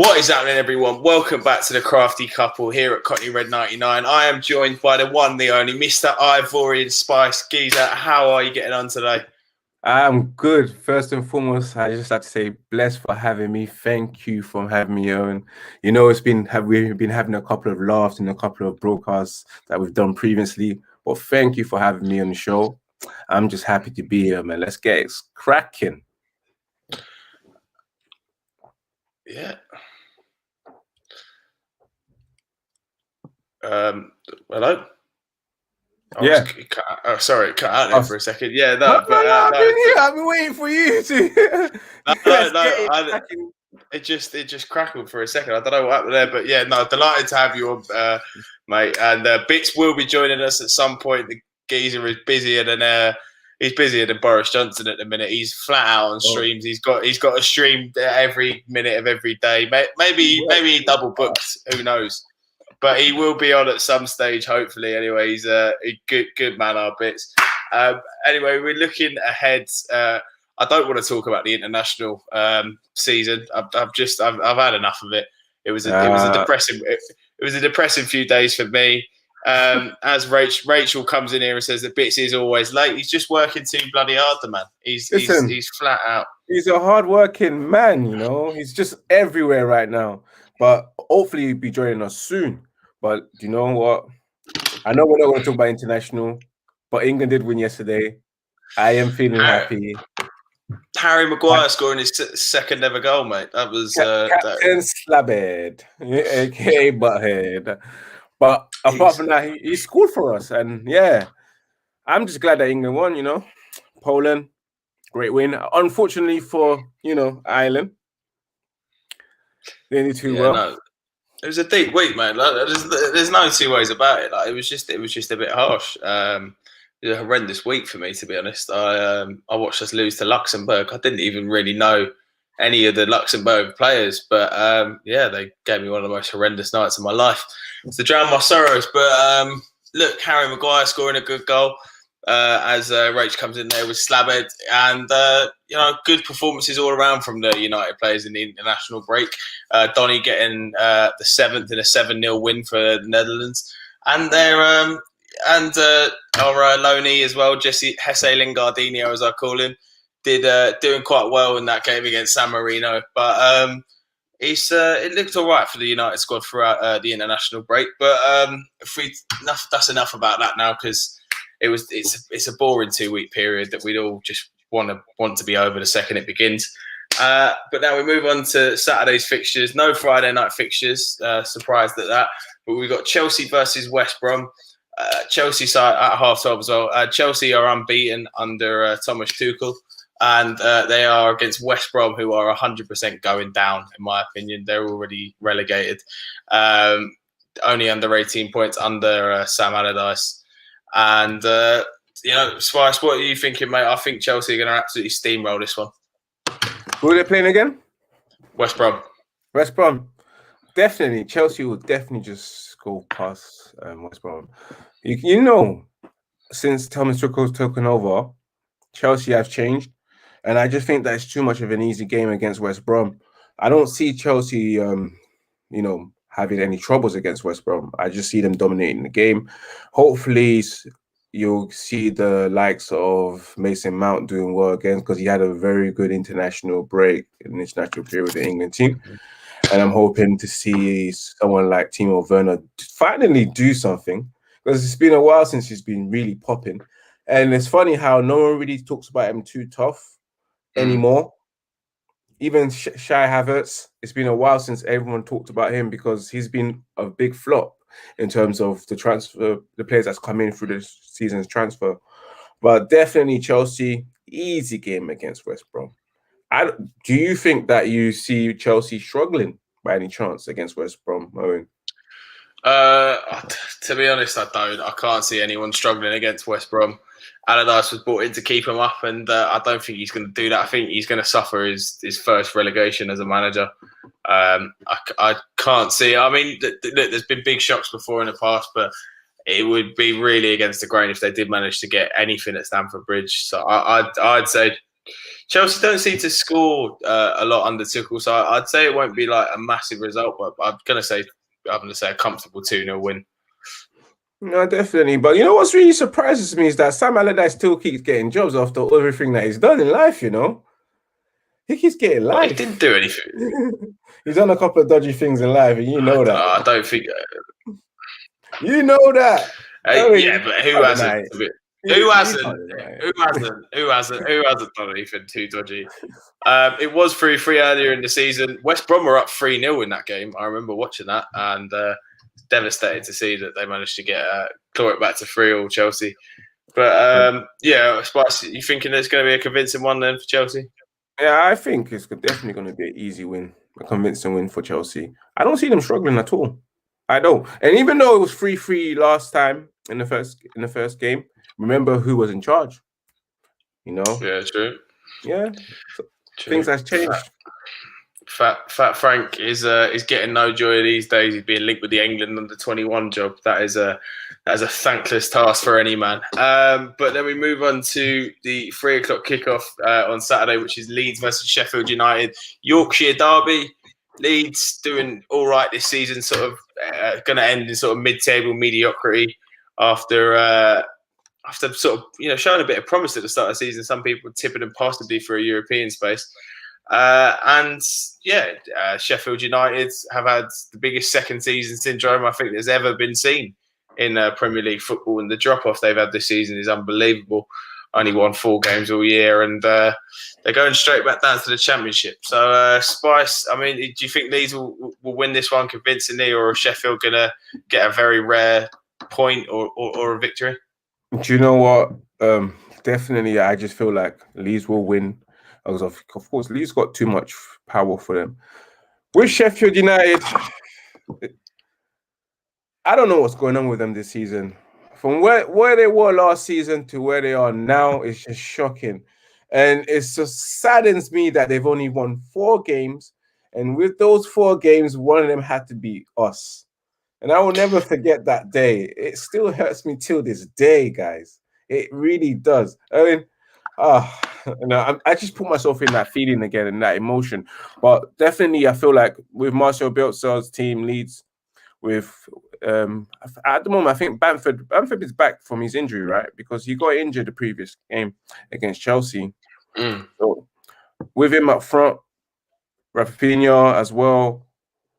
What is happening, everyone? Welcome back to the Crafty Couple here at Cockney Red 99. I am joined by the one, the only, Mr. Ivorian Spice. Geezer, how are you getting on today? I'm good. First and foremost, I just have to say, blessed for having me. Thank you for having me on. You know, we've been having a couple of laughs and a couple of broadcasts that we've done previously. But thank you for having me on the show. I'm just happy to be here, man. Let's get it cracking. Yeah. Hello? Sorry, cut out there for a second. Yeah, no, I've been waiting for you to. It just crackled for a second. I don't know what happened there, but yeah, no, delighted to have you on, mate. And Bitz will be joining us at some point. The geezer is busier than Boris Johnson at the minute. He's flat out on streams. He's got a stream every minute of every day. Maybe he double booked. Who knows? But he will be on at some stage, hopefully. Anyway, he's a good man, our Bitz. Anyway, we're looking ahead. I don't want to talk about the international season. I've had enough of it. It was a depressing few days for me. As Rachel comes in here and says that Bitz is always late. He's just working too bloody hard, the man. He's flat out. He's a hard-working man, you know. He's just everywhere right now. But hopefully he'll be joining us soon. But you know what? I know we're not going to talk about international, but England did win yesterday. I am feeling happy. Harry Maguire scoring his second ever goal, mate. That was Captain Slabhead, aka Butthead. But apart from that, he scored for us, and yeah, I'm just glad that England won. You know, Poland, great win. Unfortunately for Ireland, they did too well. No. It was a deep week, man. Like, there's no two ways about it. Like, it was just a bit harsh. It was a horrendous week for me, to be honest. I watched us lose to Luxembourg. I didn't even really know any of the Luxembourg players, but they gave me one of the most horrendous nights of my life to drown my sorrows. But look, Harry Maguire scoring a good goal as Rach comes in there with Slabhead, and good performances all around from the United players in the international break. Donny getting the 7th in a 7-0 win for the Netherlands, and our loanee as well, Jesse Hesse Lingardinho, as I call him, doing quite well in that game against San Marino. But it looked all right for the United squad throughout the international break. But that's enough about that now, because it's a boring 2-week period that we'd all just want to be over the second it begins. But now we move on to Saturday's fixtures. No Friday night fixtures. Surprised at that. But we've got Chelsea versus West Brom. Chelsea side at 12:30 as well. Chelsea are unbeaten under Thomas Tuchel, and they are against West Brom, who are 100% going down, in my opinion. They're already relegated. Only under 18 points under Sam Allardyce. And, Spice, what are you thinking, mate? I think Chelsea are going to absolutely steamroll this one. Who are they playing again? West Brom. West Brom. Definitely. Chelsea will definitely just go past West Brom. You know, since Thomas Tuchel's taken over, Chelsea have changed. And I just think that it's too much of an easy game against West Brom. I don't see Chelsea, having any troubles against West Brom. I just see them dominating the game. Hopefully, you'll see the likes of Mason Mount doing well again, because he had a very good international break, an international period with the England team. And I'm hoping to see someone like Timo Werner finally do something, because it's been a while since he's been really popping. And it's funny how no one really talks about him too tough anymore. Even Shai Havertz, it's been a while since everyone talked about him, because he's been a big flop in terms of the players that's come in through this season's transfer. But definitely Chelsea, easy game against West Brom. Do you think that you see Chelsea struggling by any chance against West Brom, Owen? To be honest, I don't. I can't see anyone struggling against West Brom. Allardyce was brought in to keep him up, and I don't think he's going to do that. I think he's going to suffer his first relegation as a manager. I can't see. I mean, there's been big shocks before in the past, but it would be really against the grain if they did manage to get anything at Stamford Bridge. So I'd say Chelsea don't seem to score a lot under Tuchel, so I'd say it won't be like a massive result, but I'm going to say a comfortable 2-0 win. No, definitely. But you know what's really surprises me is that Sam Allardyce still keeps getting jobs after everything that he's done in life, you know? He keeps getting life. Well, he didn't do anything. He's done a couple of dodgy things in life, and you know that. I don't think... You know that. Yeah, but who hasn't? Who hasn't done anything too dodgy? It was 3-3 earlier in the season. West Brom were up 3-0 in that game. I remember watching that and devastated to see that they managed to get claw it back to 3-3 Chelsea. But yeah, Spice, you thinking it's going to be a convincing one then for Chelsea? Yeah, I think it's definitely going to be an easy win, a convincing win for Chelsea. I don't see them struggling at all. I don't. And even though it was 3-3 last time in the first game, remember who was in charge. You know? Yeah, true. Yeah. So things have changed. Fat Frank is getting no joy these days. He's being linked with the England under-21 job. That is a thankless task for any man. But then we move on to the 3:00 kickoff on Saturday, which is Leeds versus Sheffield United. Yorkshire derby. Leeds doing all right this season, sort of going to end in sort of mid-table mediocrity after sort of showing a bit of promise at the start of the season. Some people tipping them possibly for a European space. Sheffield United have had the biggest second season syndrome I think there's ever been seen in Premier League football, and the drop-off they've had this season is unbelievable. Only won 4 games all year, and they're going straight back down to the Championship. So, Spice, I mean, do you think Leeds will win this one convincingly, or is Sheffield going to get a very rare point or a victory? Do you know what? Definitely, I just feel like Leeds will win. Because of course, Leeds got too much power for them. With Sheffield United, I don't know what's going on with them this season. From where they were last season to where they are now, it's just shocking. And it just saddens me that they've only won 4 games. And with those 4 games, one of them had to be us. And I will never forget that day. It still hurts me till this day, guys. It really does. I mean, I just put myself in that feeling again and that emotion. But definitely, I feel like with Marcel Bielsa's team Leeds, with at the moment, I think Bamford is back from his injury, right? Because he got injured the previous game against Chelsea. So with him up front, Rafinha as well,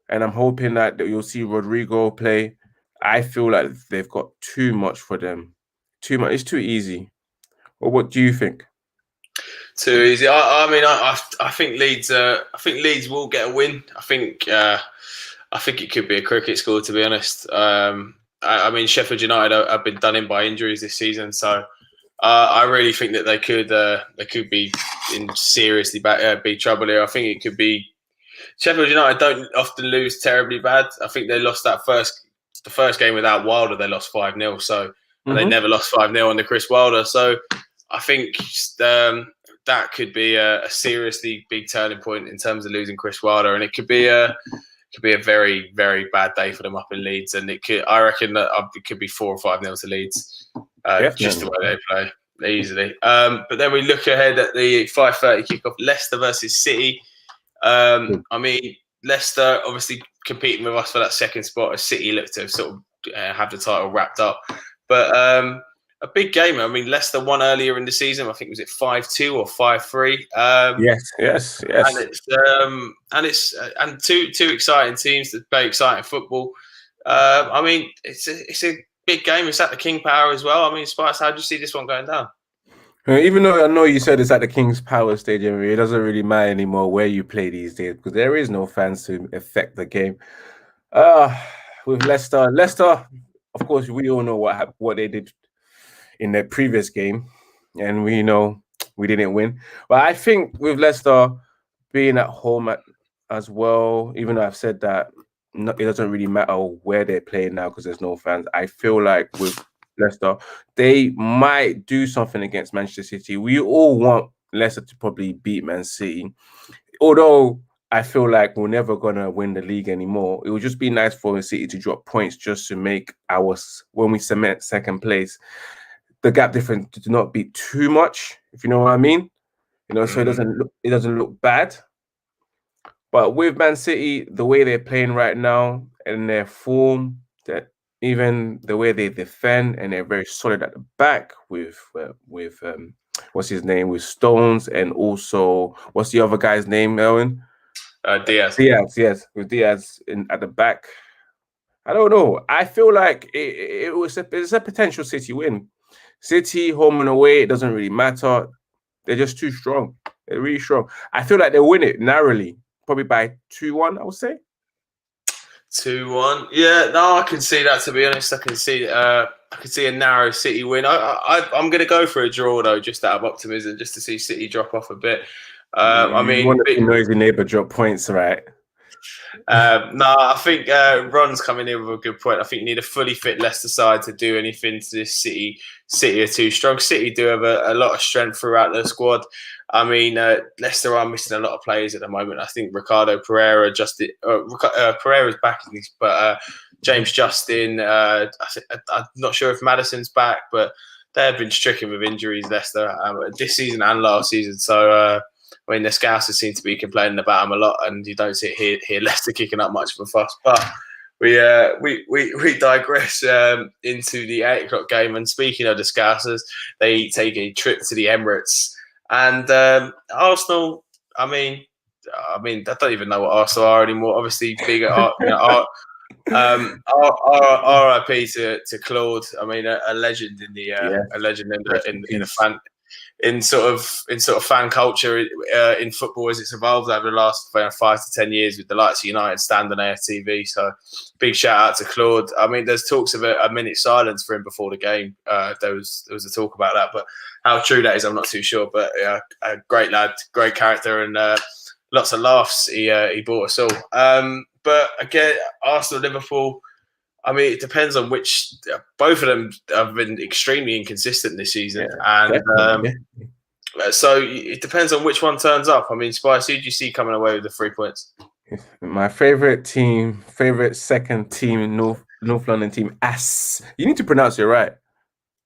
and I'm hoping that you'll see Rodrigo play. I feel like they've got too much for them. Too much. It's too easy. Well, what do you think? Too easy. I think Leeds. I think Leeds will get a win. I think it could be a cricket score, to be honest. I mean, Sheffield United have been done in by injuries this season, so I really think that they could be in seriously big trouble here. I think it could be. Sheffield United don't often lose terribly bad. I think they lost the first game without Wilder. They lost 5-0, so and they never lost 5-0 under Chris Wilder. So I think that could be a seriously big turning point in terms of losing Chris Wilder, and it could be a very, very bad day for them up in Leeds. And I reckon that it could be 4 or 5-0 to Leeds, just the way they play easily. But then we look ahead at the 5:30 kickoff: Leicester versus City. I mean, Leicester obviously competing with us for that second spot, as City look to sort of have the title wrapped up. But a big game. I mean, Leicester won earlier in the season. I think was it 5-2 or 5-3. Yes. And two exciting teams that play exciting football. I mean, it's a big game. It's at the King Power as well. I mean, Spice, how do you see this one going down? Even though I know you said it's at the King's Power Stadium, it doesn't really matter anymore where you play these days because there is no fans to affect the game. With Leicester, of course, we all know what they did in their previous game, and we know we didn't win. But I think with Leicester being at home as well, even though I've said that it doesn't really matter where they're playing now because there's no fans, I feel like with Leicester, they might do something against Manchester City. We all want Leicester to probably beat Man City, although I feel like we're never gonna win the league anymore. It would just be nice for City to drop points just to make when we cement second place, the gap difference to not be too much, if you know what I mean. so it doesn't look bad. But with Man City, the way they're playing right now and their form, that even the way they defend and they're very solid at the back with what's his name, with Stones, and also what's the other guy's name, Elwin? Diaz. Diaz, yes, with Diaz at the back. I don't know. I feel like it's a potential City win. City home and away, it doesn't really matter. They're just too strong. They're really strong. I feel like they'll win it narrowly, probably by 2-1, I would say. 2-1. Yeah, no, I can see that. To be honest, I can see a narrow City win. I'm going to go for a draw though, just out of optimism, just to see City drop off a bit. I mean, you want to see noisy neighbour drop points, right? No, I think Ron's coming in with a good point. I think you need a fully fit Leicester side to do anything to this City. City are too strong. City do have a lot of strength throughout their squad. I mean, Leicester are missing a lot of players at the moment. I think Ricardo Pereira, Pereira's back, but James Justin. I'm not sure if Maddison's back, but they have been stricken with injuries, Leicester, this season and last season. So. I mean, the Scousers seem to be complaining about them a lot, and you don't see hear Leicester kicking up much of a fuss. But we digress into the 8 o'clock game. And speaking of the Scousers, they take a trip to the Emirates, and Arsenal. I mean, I don't even know what Arsenal are anymore. Obviously, bigger. RIP to Claude. I mean, a legend in the a legend in the fan. In sort of fan culture in football as it's evolved over the last 5 to 10 years with the likes of United Stand on AFTV. So big shout out to Claude. I mean, there's talks of a minute silence for him before the game. There was a talk about that, but how true that is, I'm not too sure. But a great lad, great character, and lots of laughs he brought us all. But again, Arsenal, Liverpool. I mean, it depends on which. Both of them have been extremely inconsistent this season, so it depends on which one turns up. I mean, Spice, who do you see coming away with the 3 points? My favorite second team, North London team, You need to pronounce it right.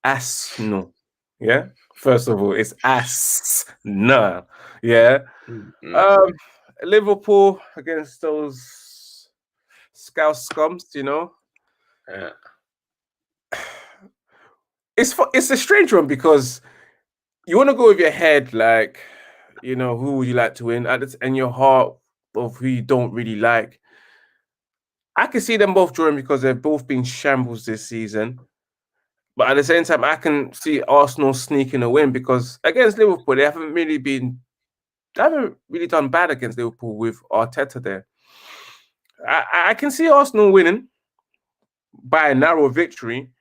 Arsenal. Yeah. First of all, it's Arsenal. Yeah. Mm-hmm. Liverpool against those Scouse scums, Yeah. It's a strange one because you want to go with your head, like, who would you like to win, and your heart of who you don't really like. I can see them both drawing because they've both been shambles this season. But at the same time, I can see Arsenal sneaking a win because against Liverpool, they haven't really done bad against Liverpool with Arteta there. I can see Arsenal winning by a narrow victory,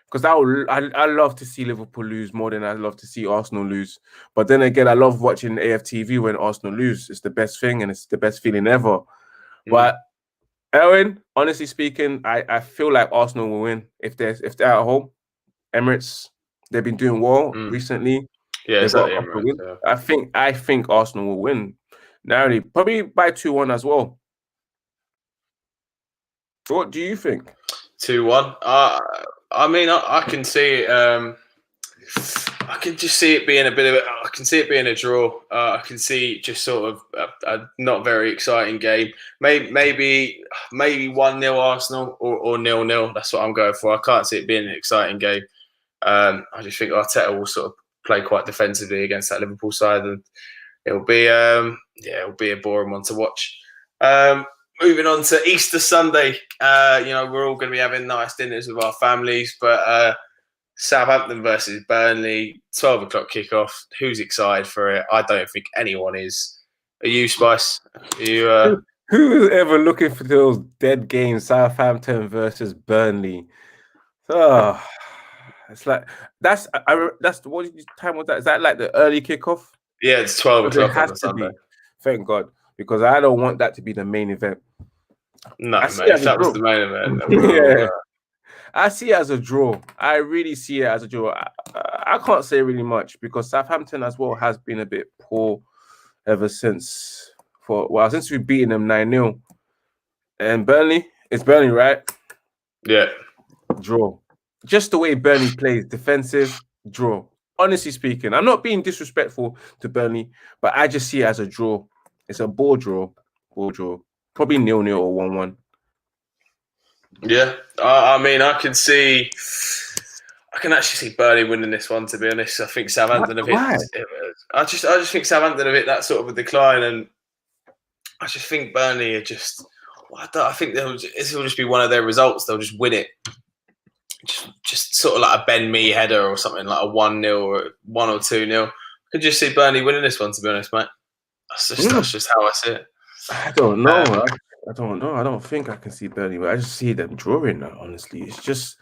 because I love to see Liverpool lose more than I love to see Arsenal lose. But then again, I love watching AFTV when Arsenal lose. It's the best thing, and it's the best feeling ever. But Owen, honestly speaking, I feel like Arsenal will win if they're at home. Emirates, they've been doing well recently. Yeah, exactly. Emirates, yeah. I think Arsenal will win narrowly, probably by 2-1 as well. What do you think? 2-1. I mean, I can see it. I can just see it being I can see it being a draw. I can see just sort of a not very exciting game. Maybe 1-0 Arsenal or 0-0. That's what I'm going for. I can't see it being an exciting game. I just think Arteta will sort of play quite defensively against that Liverpool side, and it'll be a boring one to watch. Moving on to Easter Sunday, we're all going to be having nice dinners with our families, but Southampton versus Burnley, 12 o'clock kickoff. Who's excited for it? I don't think anyone is. Are you, Spice? Who's ever looking for those dead games? Southampton versus Burnley. Oh, it's like that's what time was that? Is that like the early kickoff? Yeah, it's 12 o'clock on the Sunday. Thank God, because I don't want that to be the main event. No, mate, if that was the main event, I see it as a draw. I really see it as a draw. I can't say really much because Southampton as well has been a bit poor ever since we've beaten them 9-0. And Burnley, it's Burnley, right? Yeah. Draw. Just the way Burnley plays, defensive, draw. Honestly speaking, I'm not being disrespectful to Burnley, but I just see it as a draw. It's a ball draw. Ball draw. Probably 0-0 or 1-1. Yeah, I mean, I can actually see Burnley winning this one. To be honest, I think Southampton have hit. Why? I just think Southampton have hit that sort of a decline, and I just think Burnley are just. I think this will just be one of their results. They'll just win it. Just sort of like a Ben Mee header or something, like a 1-0 or 1 or 2-0. Could just see Burnley winning this one, to be honest, mate. That's just how I see it. I don't know. I don't know. I don't think I can see Burnley, but I just see them drawing that, honestly. It's just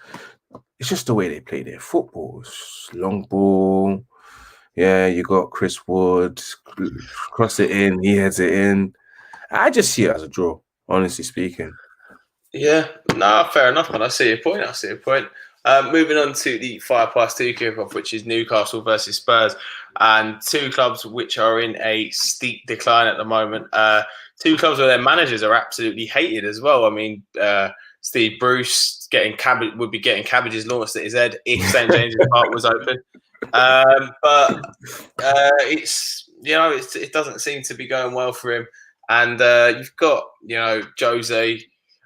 the way they play their football. It's long ball. Yeah, you got Chris Wood, cross it in, he heads it in. I just see it as a draw, honestly speaking. Yeah, no, fair enough, man. I see your point. Moving on to the 2 kickoff, which is Newcastle versus Spurs, and two clubs which are in a steep decline at the moment. Two clubs where their managers are absolutely hated as well. I mean, Steve Bruce would be getting cabbages launched at his head if St James's Park was open. But it doesn't seem to be going well for him. And you've got Jose.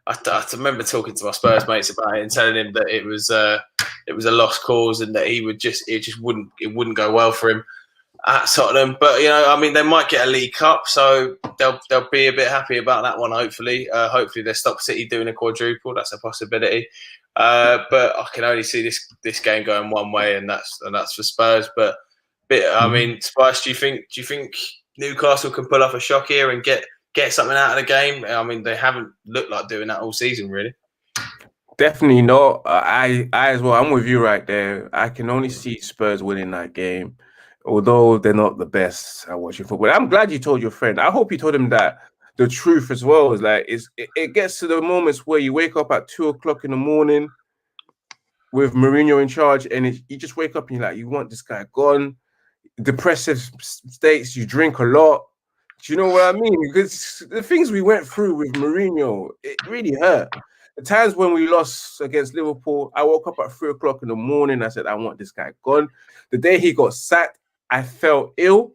I remember talking to my Spurs mates about it and telling him that it was a lost cause and that it wouldn't go well for him at Tottenham. But they might get a League Cup, so they'll be a bit happy about that one. Hopefully they stop City doing a quadruple. That's a possibility. But I can only see this game going one way, and that's for Spurs. But Spice, do you think Newcastle can pull off a shock here and get something out of the game? I mean, they haven't looked like doing that all season, really. Definitely not. I as well. I'm with you right there. I can only see Spurs winning that game, although they're not the best at watching football. I'm glad you told your friend. I hope you told him that the truth as well is like it gets to the moments where you wake up at 2:00 in the morning with Mourinho in charge, and you just wake up and you're like, you want this guy gone. Depressive states. You drink a lot. Do you know what I mean? Because the things we went through with Mourinho, it really hurt. The times when we lost against Liverpool, I woke up at 3:00 in the morning. I said, I want this guy gone. The day he got sacked, I felt ill.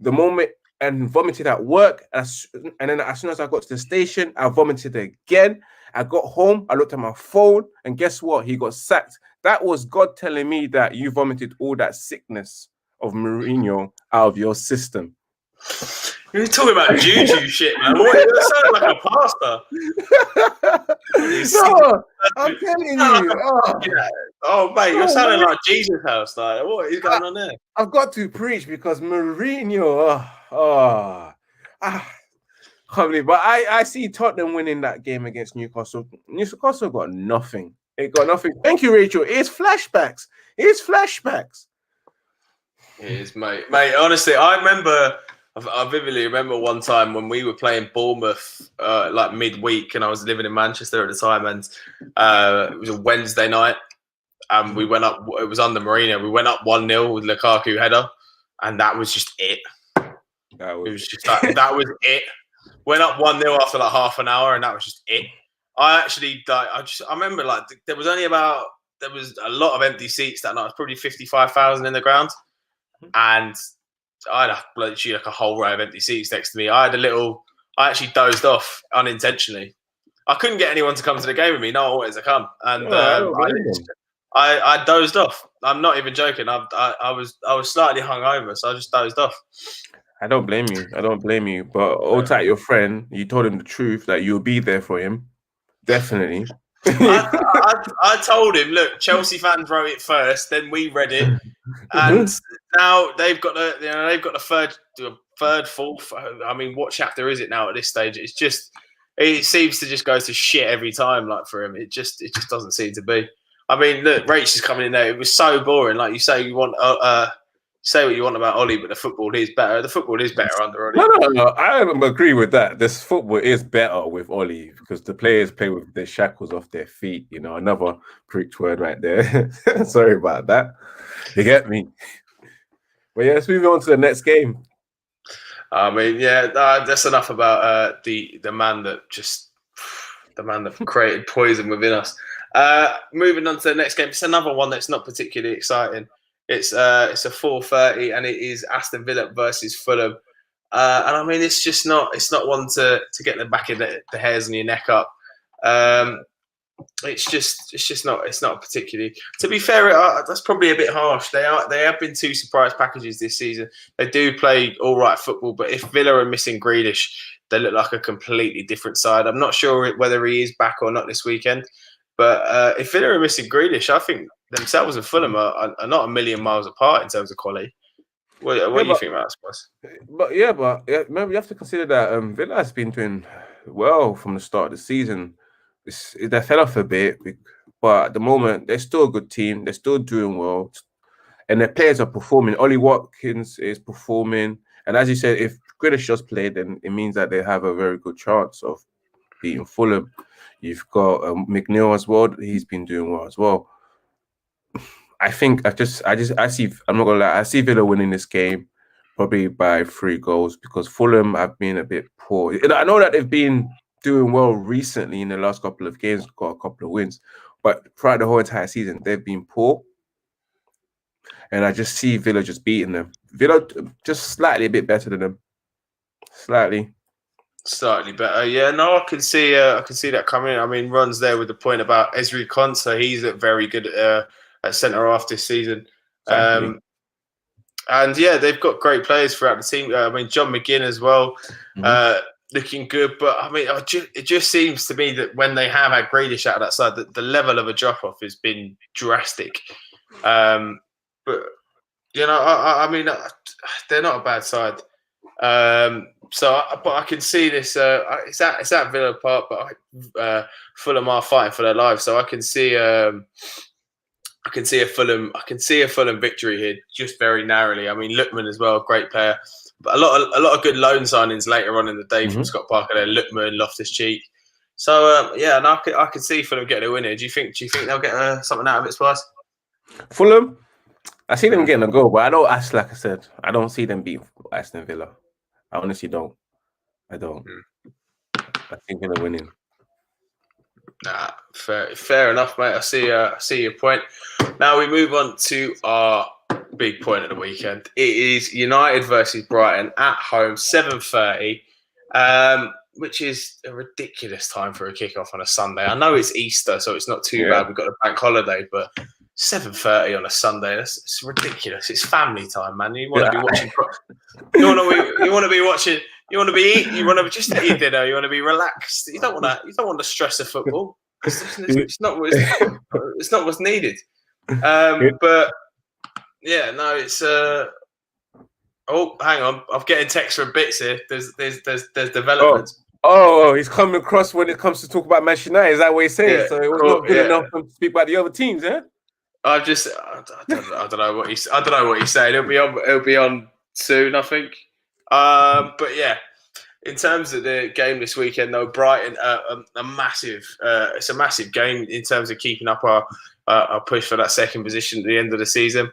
The moment and vomited at work. And then as soon as I got to the station, I vomited again. I got home, I looked at my phone, and guess what? He got sacked. That was God telling me that you vomited all that sickness of Mourinho out of your system. You're talking about juju shit, man. That sounds like a pastor. No, I'm telling you. Oh, mate, you're sounding like Jesus House. Like, what is going on there? I've got to preach because Mourinho. Can't believe, but I see Tottenham winning that game against Newcastle. Newcastle got nothing. It got nothing. Thank you, Rachel. It's flashbacks. It is, mate. Mate, honestly, I vividly remember one time when we were playing Bournemouth like midweek, and I was living in Manchester at the time, and it was a Wednesday night, and we went up. It was under Mourinho. We went up 1-0 with Lukaku header, and that was just it. It was just like, that was it. Went up 1-0 after like half an hour, and that was just it. I remember like there was a lot of empty seats that night. It was probably 55,000 in the ground, and I had literally like a whole row of empty seats next to me. I actually dozed off unintentionally. I couldn't get anyone to come to the game with me. No one wanted to come, and I dozed off. I'm not even joking. I was slightly hungover, so I just dozed off. I don't blame you. But all tight, your friend, you told him the truth that you'll be there for him. Definitely. I told him, look, Chelsea fans wrote it first, then we read it, and now they've got the third, fourth. I mean, what chapter is it now at this stage? It seems to just go to shit every time. Like for him, it just doesn't seem to be. I mean, look, Rach is coming in there. It was so boring. Like you say, you want say what you want about Ollie, but the football is better. The football is better under Ollie. No. I agree with that. This football is better with Ollie because the players play with their shackles off their feet. You know, another preach word right there. Sorry about that. You get me. But yeah, let's move on to the next game. I mean, yeah, that's enough about the man that created poison within us. Moving on to the next game. It's another one that's not particularly exciting. It's a 4:30, and it is Aston Villa versus Fulham. And I mean, it's not one to get the back of the hairs on your neck up. It's not particularly. To be fair, that's probably a bit harsh. They have been two surprise packages this season. They do play all right football, but if Villa are missing Grealish, they look like a completely different side. I'm not sure whether he is back or not this weekend, but if Villa are missing Grealish, I think themselves and Fulham are not a million miles apart in terms of quality. What do you think about that, Spice? But remember you have to consider that Villa has been doing well from the start of the season. They fell off a bit, but at the moment they're still a good team. They're still doing well, and their players are performing. Ollie Watkins is performing, and as you said, if Grealish just played, then it means that they have a very good chance of beating Fulham. You've got McNeil as well. He's been doing well as well. I think I see. I'm not gonna lie. I see Villa winning this game, probably by 3 goals, because Fulham have been a bit poor. And I know that they've been doing well recently in the last couple of games, got a couple of wins, but throughout the whole entire season they've been poor. And I just see Villa just beating them. Villa just slightly a bit better than them. Slightly better. Yeah, no, I can see that coming. I mean, Ron's there with the point about Ezri Konsa. He's very good at centre half this season. Exactly. And yeah, they've got great players throughout the team. I mean, John McGinn as well, looking good. But I mean, it just seems to me that when they have had Grealish out of that side, that the level of a drop off has been drastic. But you know, I mean, they're not a bad side. But I can see this. It's at Villa Park, but Fulham are fighting for their lives, so I can see. I can see a Fulham victory here, just very narrowly. I mean, Lookman as well, great player. But a lot of good loan signings later on in the day from Scott Parker there. Lookman, Loftus-Cheek. So yeah, and I could see Fulham getting a winner. Do you think they'll get something out of it, Spice? Fulham, I see them getting a goal, but like I said, I don't see them beat Aston Villa. I honestly don't. I don't. I think they're winning. Nah, fair enough, mate. I see your point. Now we move on to our big point of the weekend. It is United versus Brighton at home, 7:30, which is a ridiculous time for a kickoff on a Sunday. I know it's Easter, so it's not too bad. We've got a bank holiday, but 7:30 on a Sunday, it's ridiculous. It's family time, man. You want to be watching. You want to be watching. You want to just eat dinner. You want to be relaxed. You don't want the stress of football. It's not what's needed. But yeah, no, it's. Oh, hang on! I'm getting text from Bitz here. There's developments. Oh, he's coming across when it comes to talk about Manchester United. Is that what he's saying? Yeah, so it was not good enough to speak about the other teams, eh? I don't know what he's saying. It'll be on soon, I think. But yeah, in terms of the game this weekend, though, Brighton it's a massive game in terms of keeping up our push for that second position at the end of the season.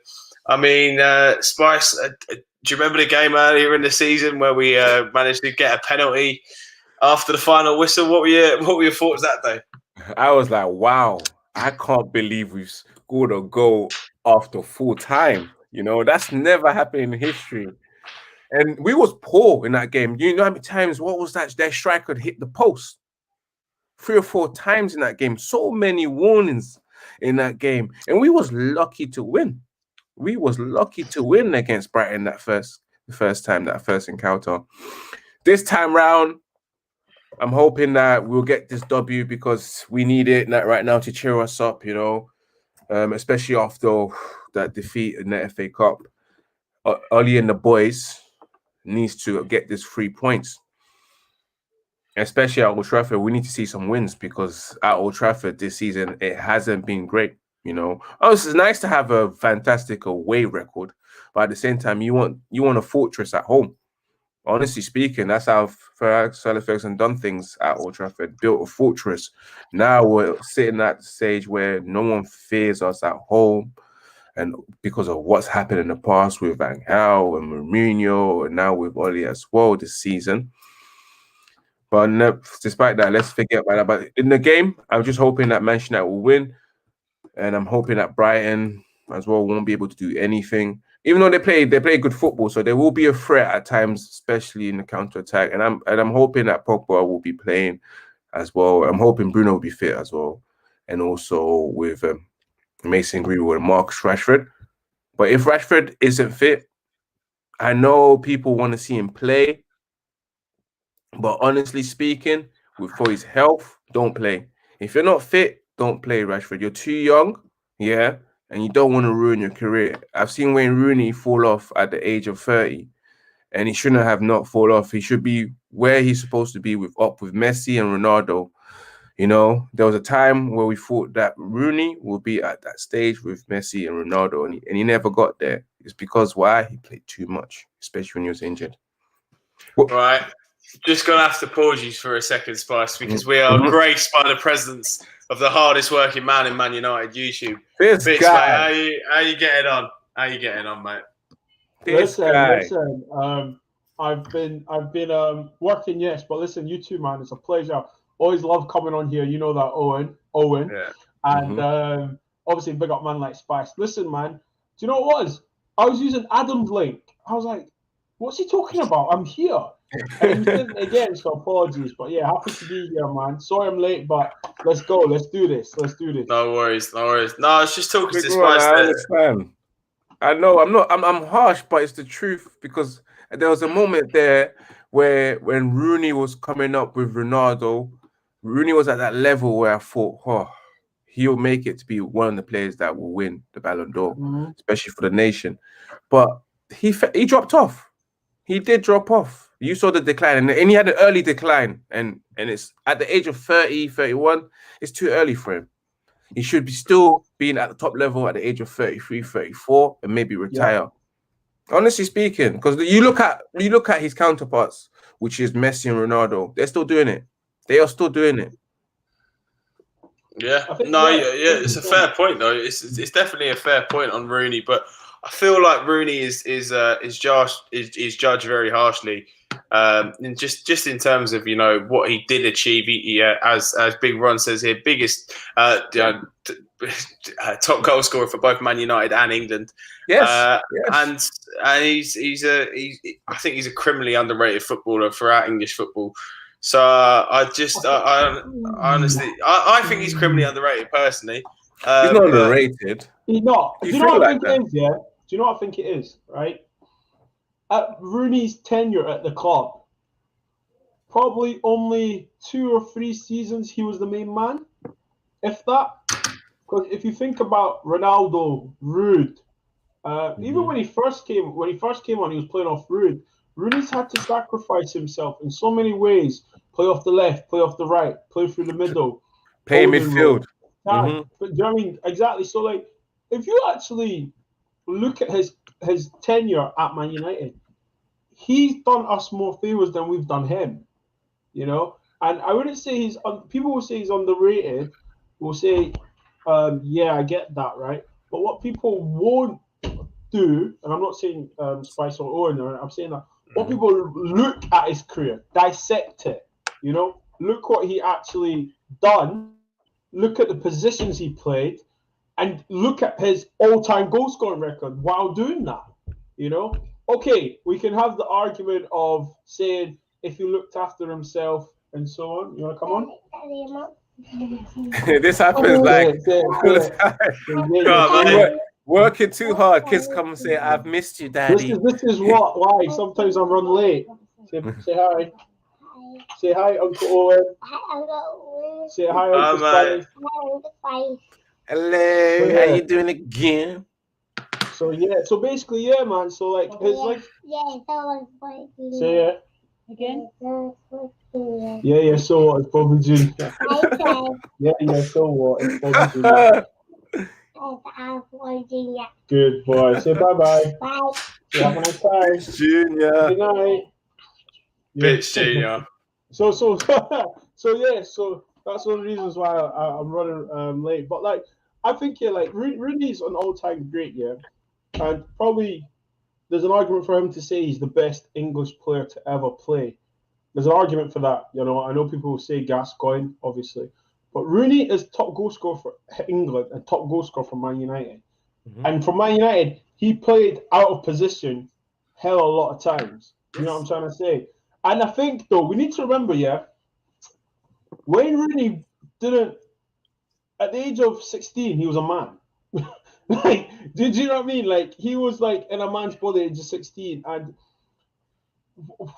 I mean, Spice, do you remember the game earlier in the season where we managed to get a penalty after the final whistle? What were your thoughts that day? I was like, wow, I can't believe we've scored a goal after full time. You know, that's never happened in history. And we was poor in that game. You know how many times, what was that? Their striker hit the post 3 or 4 times in that game. So many warnings in that game. And we was lucky to win. We was lucky to win against Brighton the first time, that first encounter. This time round, I'm hoping that we'll get this W because we need it right now to cheer us up, you know, especially after that defeat in the FA Cup. Ollie and the boys needs to get this 3 points, especially at Old Trafford. We need to see some wins because at Old Trafford this season, it hasn't been great, you know. It's nice to have a fantastic away record, but at the same time, you want a fortress at home. Honestly speaking, that's how Sir Ferguson done things at Old Trafford, built a fortress. Now we're sitting at the stage where no one fears us at home. And because of what's happened in the past with Van Gaal and Mourinho, and now with Oli as well this season. But despite that, let's forget about that. But in the game, I'm just hoping that Manchester United will win. And I'm hoping that Brighton as well won't be able to do anything. Even though they play good football, so they will be a threat at times, especially in the counter attack. And I'm hoping that Pogba will be playing as well. I'm hoping Bruno will be fit as well, and also with Mason Greenwood and Marcus Rashford. But if Rashford isn't fit, I know people want to see him play, but honestly speaking, for his health, don't play. If you're not fit, don't play, Rashford. You're too young, yeah, and you don't want to ruin your career. I've seen Wayne Rooney fall off at the age of 30, and he shouldn't have not fall off. He should be where he's supposed to be with Messi and Ronaldo. You know, there was a time where we thought that Rooney would be at that stage with Messi and Ronaldo, and he never got there. It's because why? He played too much, especially when he was injured. Right. Just going to have to pause you for a second, Spice, because we are graced by the presence of the hardest working man in Man United YouTube. This Bitz, guy. mate, how you getting on? How you getting on, mate? Listen. I've been working, yes, but listen, you too, man. It's a pleasure. Always love coming on here. You know that, Owen. Yeah. And obviously big up man like Spice. Listen, man, do you know what it was? I was using Adam's link. I was like, what's he talking about? I'm here. And he did it again, so apologies. But yeah, happy to be here, man. Sorry I'm late, but let's go. Let's do this. No worries. No, I was just talking to Spice. I understand. I know I'm harsh, but it's the truth, because there was a moment there where when Rooney was coming up with Ronaldo, Rooney was at that level where I thought, he'll make it to be one of the players that will win the Ballon d'Or, especially for the nation. But he dropped off. He did drop off. You saw the decline, and he had an early decline, and it's at the age of 30, 31, it's too early for him. He should be still being at the top level at the age of 33, 34, and maybe retire. Yeah. Honestly speaking, because you look at his counterparts, which is Messi and Ronaldo, they're still doing it. They are still doing it. Yeah, it's a fair point though. It's definitely a fair point on Rooney, but I feel like Rooney is judged very harshly, and just in terms of what he did achieve. As Big Ron says here, biggest top goal scorer for both Man United and England. Yes, and I think he's a criminally underrated footballer throughout English football. So I honestly think he's criminally underrated personally. He's not underrated. He's not. Do you know what I think it is? Yeah. Do you know what I think it is? Right. At Rooney's tenure at the club, probably only 2 or 3 seasons he was the main man, if that. Because if you think about Ronaldo, Ruud, even when he first came on, he was playing off Ruud. Rooney's had to sacrifice himself in so many ways. Play off the left, play off the right, play through the middle. Play midfield. But do you know what I mean? Exactly. So, like, if you actually look at his tenure at Man United, he's done us more favours than we've done him. And I wouldn't say people will say he's underrated. Will say, yeah, I get that, right? But what people won't do, and I'm not saying Spice or Owen, I'm saying that what people look at his career, dissect it, look what he actually done, look at the positions he played, and look at his all-time goal-scoring record while doing that, Okay, we can have the argument of saying if he looked after himself and so on. You want to come on? This happens working too hard. Kids come and say, "I've missed you, Daddy." This is why sometimes I run late. Say hi. Say hi, Uncle Owen. Hi, Uncle Owen. Say hi, Uncle Spice. Hi, Uncle Spice. Hello, how you doing again? So basically, man. So like his life. Say yeah. Again? Yeah, so what? It's Bobby June. Yeah, so what? It's Bobby June. Good boy. Say bye-bye. Bye. Say have a nice time. Junior. Good night. Bitch, Junior. So that's one of the reasons why I'm running late. But like, I think Rooney's an all-time great, and probably there's an argument for him to say he's the best English player to ever play. There's an argument for that. I know people will say Gascoigne, obviously, but Rooney is top goal scorer for England and top goal scorer for Man United. And for Man United, he played out of position hell a lot of times. You know what I'm trying to say? And I think, though, we need to remember, Wayne Rooney didn't, at the age of 16, he was a man. Like, did you know what I mean? Like, he was like in a man's body at age of 16. And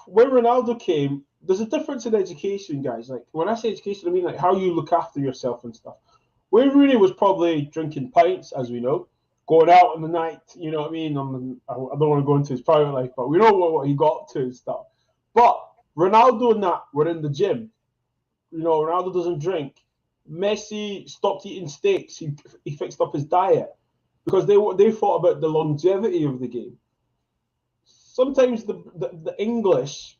when Ronaldo came, there's a difference in education, guys. Like, when I say education, I mean like how you look after yourself and stuff. Wayne Rooney was probably drinking pints, as we know, going out in the night, you know what I mean? I don't want to go into his private life, but we know what he got up to and stuff. But Ronaldo and that were in the gym. You know, Ronaldo doesn't drink. Messi stopped eating steaks. He fixed up his diet because they thought about the longevity of the game. Sometimes the English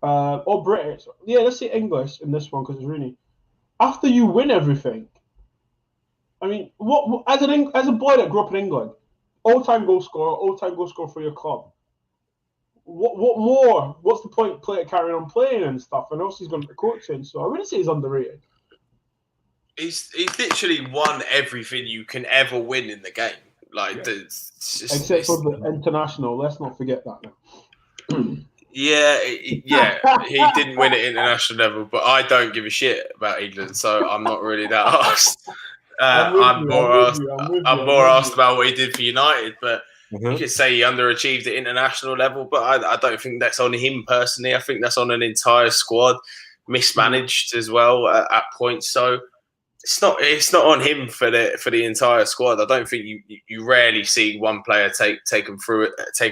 or British, let's say English in this one because it's Rooney. After you win everything, I mean, what as a boy that grew up in England, all-time goal scorer for your club. What more? What's the point? Carrying on playing and stuff, and also he's gone to coaching. So I wouldn't say he's underrated. He's literally won everything you can ever win in the game. Like, except for the international. Let's not forget that now. Yeah, he didn't win at international level, but I don't give a shit about England, so I'm not really that asked. I'm more asked about what he did for United, but you could say he underachieved at international level, but I don't think that's on him personally. I think that's on an entire squad, mismanaged as well at points. So it's not on him for the entire squad. I don't think you rarely see one player take a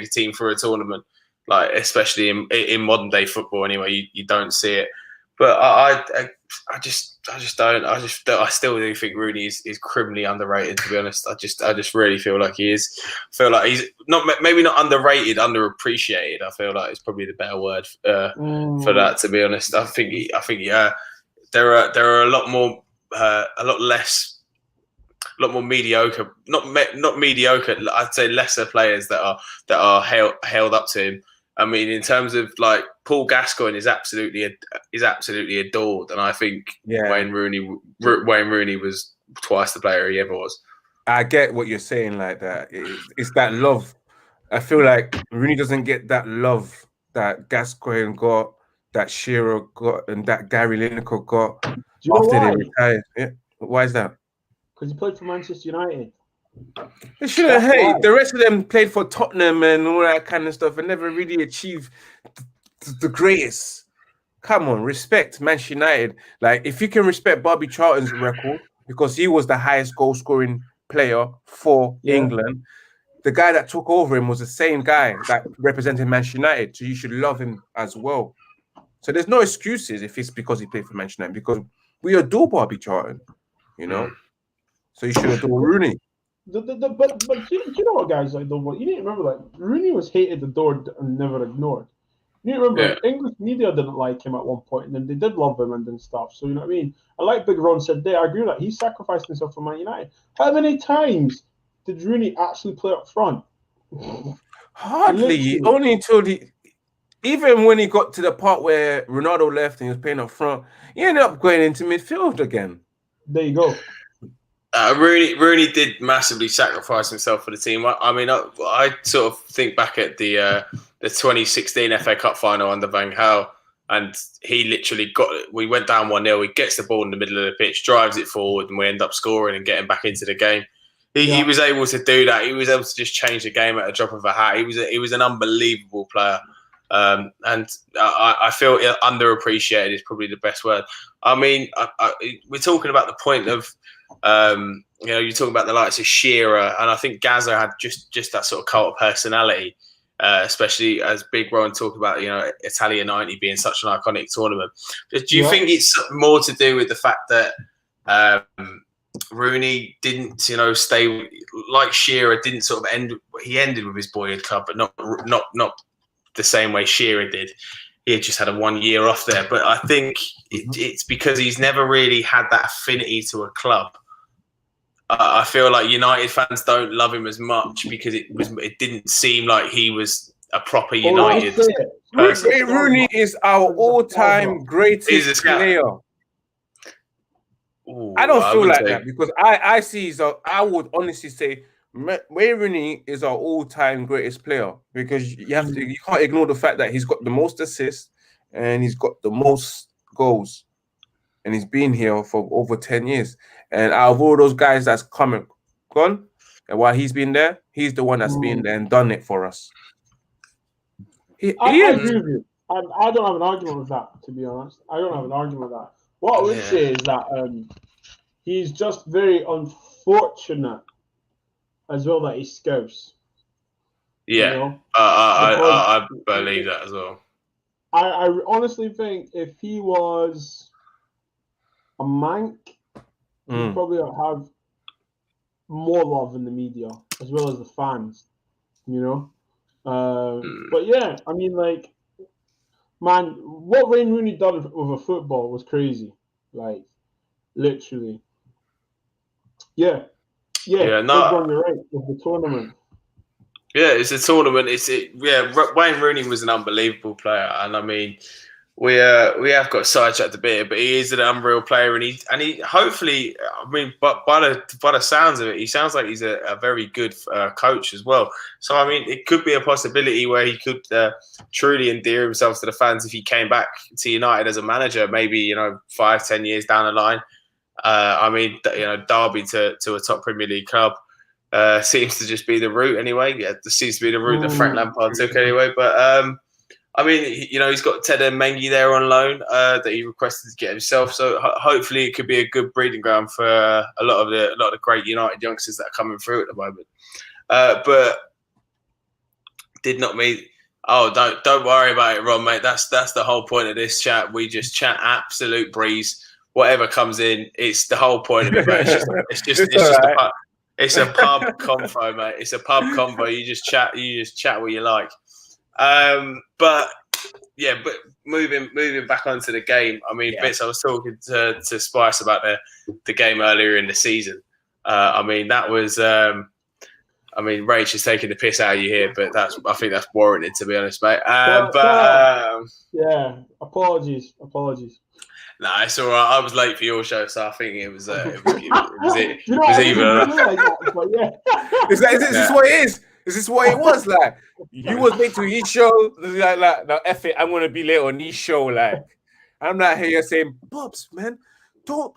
team through a tournament, like especially in modern day football. Anyway, you don't see it. But I still do think Rooney is criminally underrated. To be honest, I just really feel like he is. I feel like he's maybe not underrated, underappreciated. I feel like it's probably the better word for that. To be honest, I think there are a lot more mediocre, not mediocre. I'd say lesser players that are held up to him. I mean, in terms of like Paul Gascoigne is absolutely adored, and I think Wayne Rooney was twice the player he ever was. I get what you're saying, like that. It's that love. I feel like Rooney doesn't get that love that Gascoigne got, that Shearer got, and that Gary Lineker got after they retired. Yeah. Why is that? Because he played for Manchester United. They shouldn't. Hey, the rest of them played for Tottenham and all that kind of stuff and never really achieved the greatest. Come on, respect Manchester United. Like, if you can respect Bobby Charlton's record, because he was the highest goal-scoring player for England, the guy that took over him was the same guy that represented Manchester United, so you should love him as well. So there's no excuses if it's because he played for Manchester United, because we adore Bobby Charlton, you know? So you should adore Rooney. But you know what, guys? Like, you need to remember, like, Rooney was hated, adored, and never ignored. You need to remember, English media didn't like him at one point, and then they did love him and stuff. So you know what I mean? And like Big Ron said there, I agree with that. He sacrificed himself for Man United. How many times did Rooney actually play up front? Hardly. Only until even when he got to the part where Ronaldo left and he was playing up front, he ended up going into midfield again. There you go. Rooney did massively sacrifice himself for the team. I mean, I sort of think back at the 2016 FA Cup final under Van Gaal, and he literally we went down 1-0. He gets the ball in the middle of the pitch, drives it forward, and we end up scoring and getting back into the game. He was able to do that. He was able to just change the game at a drop of a hat. He was an unbelievable player. And I feel underappreciated is probably the best word. I mean, we're talking about the point of, you're talking about the likes of Shearer, and I think Gazza had just that sort of cult of personality, especially as Big Ron talked about, Italia 90 being such an iconic tournament. Do you think it's more to do with the fact that Rooney didn't, stay like Shearer didn't sort of end? He ended with his boyhood club, but not the same way Shearer did. He had just had a 1 year off there, but I think it's because he's never really had that affinity to a club. I feel like United fans don't love him as much because it didn't seem like he was a proper United person. Rooney is our all-time greatest player. Ooh, I don't feel like that because I would honestly say Wayne Rooney is our all-time greatest player because you can't ignore the fact that he's got the most assists and he's got the most goals, and he's been here for over 10 years. And out of all those guys that's come and gone, and while he's been there, he's the one that's been there and done it for us. I agree with you. I don't have an argument with that, to be honest. I don't have an argument with that. What I would say is that he's just very unfortunate as well that he's Scouse. Yeah, you know? I believe that as well. I honestly think if he was a Manc, he'd probably have more love in the media as well as the fans, you know? But yeah, I mean, like, man, what Wayne Rooney done with a football was crazy. Like, literally. Yeah. No, you're right, with the tournament. Yeah, it's a tournament. Wayne Rooney was an unbelievable player, and I mean, we have got sidetracked a bit, but he is an unreal player, and he hopefully, I mean, but by the sounds of it, he sounds like he's a very good coach as well. So I mean, it could be a possibility where he could truly endear himself to the fans if he came back to United as a manager, maybe 5-10 years down the line. I mean, Derby to a top Premier League club seems to just be the route anyway. Yeah, this seems to be the route that Frank Lampard took anyway. But I mean, he's got Ted Mengi there on loan that he requested to get himself. So hopefully, it could be a good breeding ground for a lot of the great United youngsters that are coming through at the moment. But did not mean. Oh, don't worry about it, Ron, mate. That's the whole point of this chat. We just chat absolute breeze. Whatever comes in, it's the whole point of it, mate. It's a pub convo, mate. It's a pub convo. You just chat what you like. But moving back onto the game. I mean, Bitz, I was talking to Spice about the game earlier in the season. I mean, that was. I mean, Rach is taking the piss out of you here, but I think that's warranted, to be honest, mate. Apologies. Nah, it's all right. I was late for your show, so I think it was even. Is this what it is? Is this what it was like? You was late to his show, like no, F it, I'm gonna be late on his show. Like, I'm not here saying, Bobs, man, don't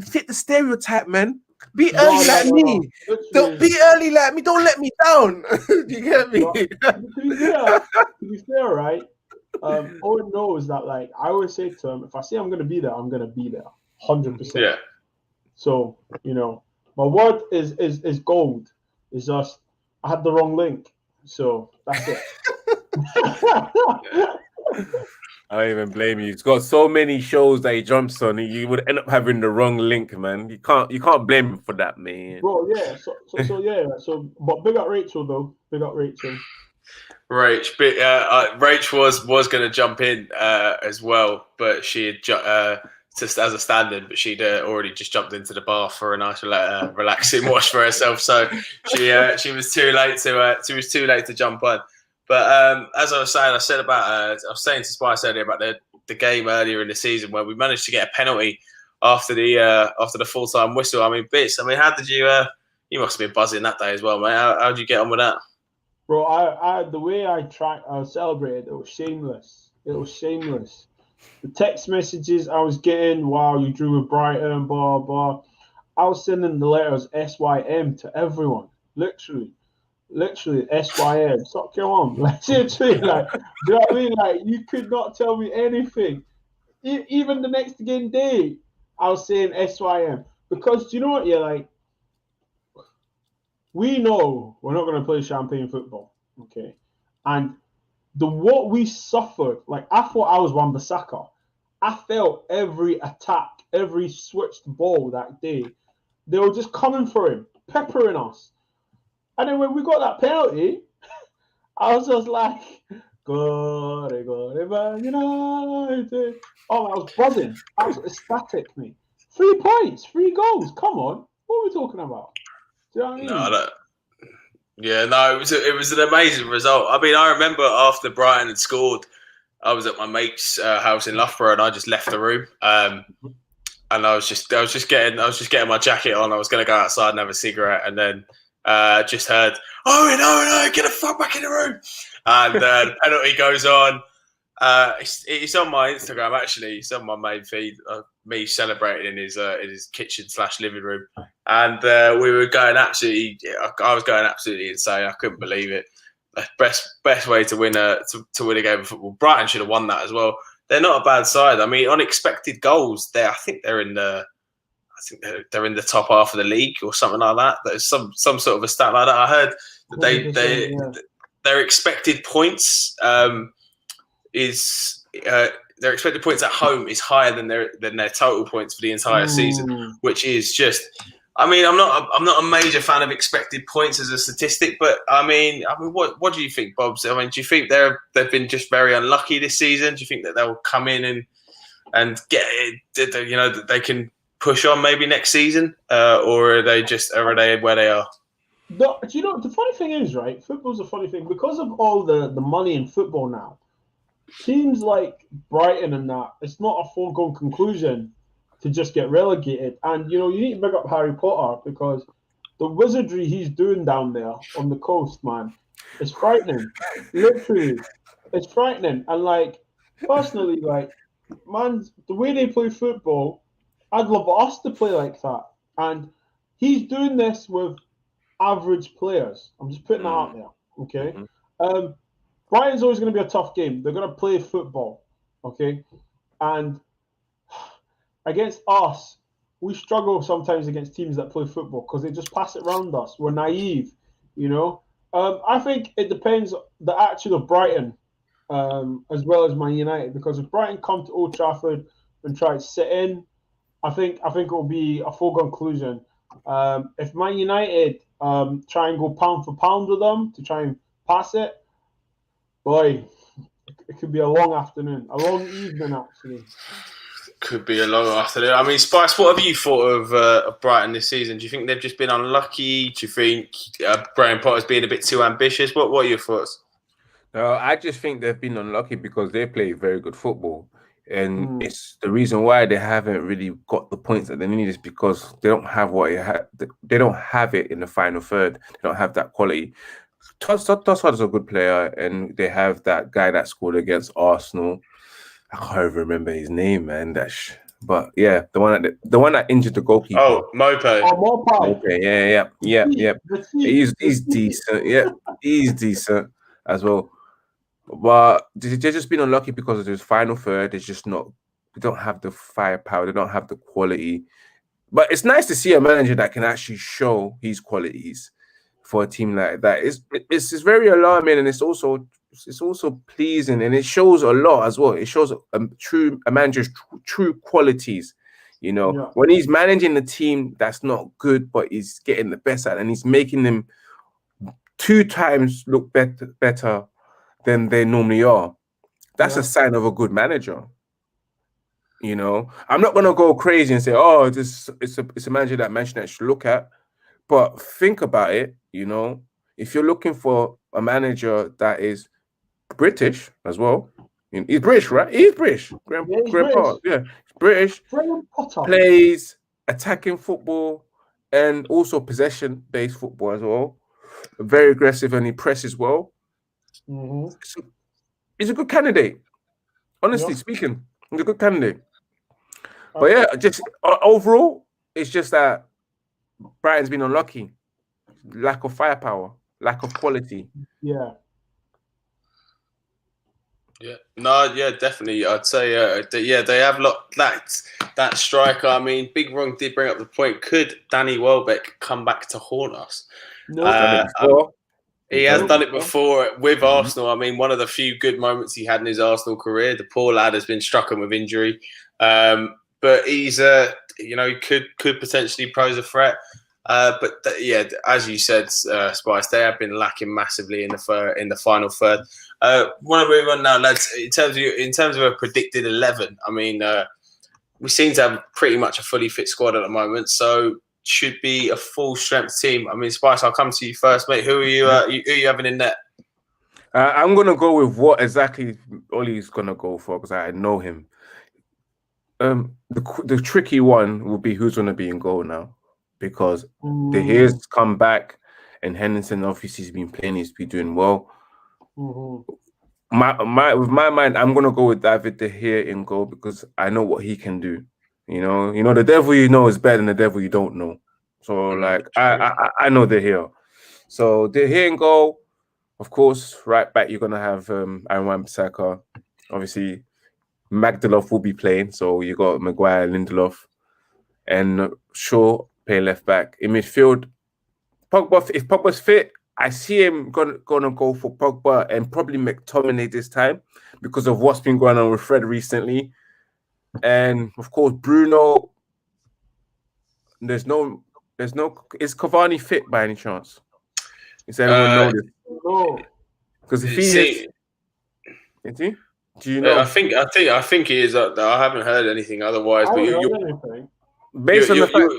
fit the stereotype, man. Be early like me. Don't be early like me. Don't let me down. You get me? To be fair, right? Owen knows that, like, I always say to him, if I say I'm going to be there, I'm going to be there 100%. Yeah. So, my word is gold. It's just, I had the wrong link. So, that's it. I don't even blame you. He's got so many shows that he jumps on. You would end up having the wrong link, man. You can't blame him for that, man. Bro, yeah. So, but big up Rachel, though. Big up Rachel. Rach was going to jump in as well, but she had just as a stand-in, but she'd already just jumped into the bath for a nice relaxing wash for herself. So she was too late to jump on. But as I was saying, I was saying to Spice earlier about the game earlier in the season where we managed to get a penalty after the full-time whistle. I mean, Bitz, how did you? You must have been buzzing that day as well, mate. How did you get on with that? Bro, I the way I celebrated, it was shameless. The text messages I was getting, wow, you drew with Brighton, blah, blah. I was sending the letters SYM to everyone. Literally SYM. So, come on. Like, seriously, like, do you know what I mean? Like, you could not tell me anything. Even the next game day, I was saying SYM. Because, do you know what? Yeah, like, we know we're not going to play champagne football, okay? And what we suffered, like, I thought I was Wan-Bissaka. I felt every attack, every switched ball that day. They were just coming for him, peppering us. And then when we got that penalty, I was just like, God, Man United. Oh, I was buzzing. I was ecstatic, mate. 3 points, 3 goals. Come on. What are we talking about? Do you know what I mean? It was an amazing result. I mean, I remember after Brighton had scored, I was at my mate's house in Loughborough, and I just left the room. And I was just getting my jacket on. I was going to go outside and have a cigarette, and then just heard, Owen, get the fuck back in the room. And the penalty goes on. It's on my Instagram, actually. It's on my main feed of me celebrating in his kitchen / living room. And we were going absolutely, I was going absolutely insane. I couldn't believe it. Best way to win a game of football. Brighton should have won that as well. They're not a bad side. I mean, unexpected goals. I think they're in the top half of the league or something like that. There's some sort of a stat like that. I heard that their expected points is their expected points at home is higher than their total points for the entire season, which is just. I mean, I'm not a major fan of expected points as a statistic, but I mean, what do you think, Bobbs? I mean, do you think they've been just very unlucky this season? Do you think that they'll come in and get it? You know, that they can push on maybe next season, or are they where they are? No, you know, the funny thing is, right? Football's a funny thing because of all the money in football now. Teams like Brighton and that, it's not a foregone conclusion to just get relegated. And, you know, you need to big up Harry Potter because the wizardry he's doing down there on the coast, man, it's frightening. Literally, it's frightening. And, like, personally, like, man, the way they play football, I'd love us to play like that. And he's doing this with average players. I'm just putting that out there, okay? Mm-hmm. Brighton's always going to be a tough game. They're going to play football, okay? And against us, we struggle sometimes against teams that play football because they just pass it around us. We're naive, you know. I think it depends the action of Brighton as well as Man United, because if Brighton come to Old Trafford and try to sit in, I think it will be a foregone conclusion. If Man United try and go pound for pound with them to try and pass it, boy, it could be a long afternoon, a long evening actually. Could be a long afternoon. I mean, Spice, what have you thought of Brighton this season? Do you think they've just been unlucky? Do you think Graham Potter's being a bit too ambitious? What are your thoughts? No, I just think they've been unlucky because they play very good football. And it's the reason why they haven't really got the points that they need is because they don't have they don't have it in the final third. They don't have that quality. Tossard is a good player, and they have that guy that scored against Arsenal. I can't even remember his name, man. But yeah, the one that injured the goalkeeper. Oh, Mope. Yeah. He's decent. Yeah, he's decent as well. But they've just been unlucky because of this final third. It's just not. They don't have the firepower. They don't have the quality. But it's nice to see a manager that can actually show his qualities for a team like that. It's very alarming, and it's also pleasing, and it shows a lot as well. It shows a manager's true qualities. You know, when he's managing a team that's not good, but he's getting the best out, and he's making them 2 times look better than they normally are. That's a sign of a good manager. You know, I'm not gonna go crazy and say, "Oh, it's a manager that Manchester United should look at," but think about it. You know, if you're looking for a manager that is British as well, he's British, right? He's British. He's British. Plays attacking football and also possession-based football as well. Very aggressive, and he presses well. Mm-hmm. He's a good candidate. Honestly speaking, he's a good candidate. But yeah, just overall, it's just that Brighton's been unlucky. Lack of firepower, lack of quality. Yeah. Definitely. I'd say, they have that striker. I mean, Big Ron did bring up the point. Could Danny Welbeck come back to haunt us? No. He has done it before with Arsenal. I mean, one of the few good moments he had in his Arsenal career. The poor lad has been stricken with injury, but he's he could potentially pose a threat. As you said, Spice, they have been lacking massively in the final third. Want to move on now, lads? In terms of a predicted 11, I mean, we seem to have pretty much a fully fit squad at the moment, so should be a full strength team. I mean, Spice, I'll come to you first, mate. Who are you having in net? I'm gonna go with what exactly Ollie's gonna go for because I know him. The tricky one will be who's gonna be in goal now. Because the Hears come back and Henderson obviously has been playing. He's been doing well. Mm-hmm. With my mind, I'm gonna go with David De Gea in goal because I know what he can do. You know, the devil you know is better than the devil you don't know. So like, I know De Gea. So De Gea in goal. Of course, right back you're gonna have Aaron Wan-Bissaka. Obviously, Magdalov will be playing, so you got Maguire, Lindelof, and Shaw playing left back. In midfield, Pogba. If Pogba's fit, I see him gonna go for Pogba and probably McTominay this time because of what's been going on with Fred recently, and of course Bruno. There's no. Is Cavani fit by any chance? Is anyone know this? No. Because if he is he? Do you know? I think he is. I haven't heard anything otherwise. But based on the fact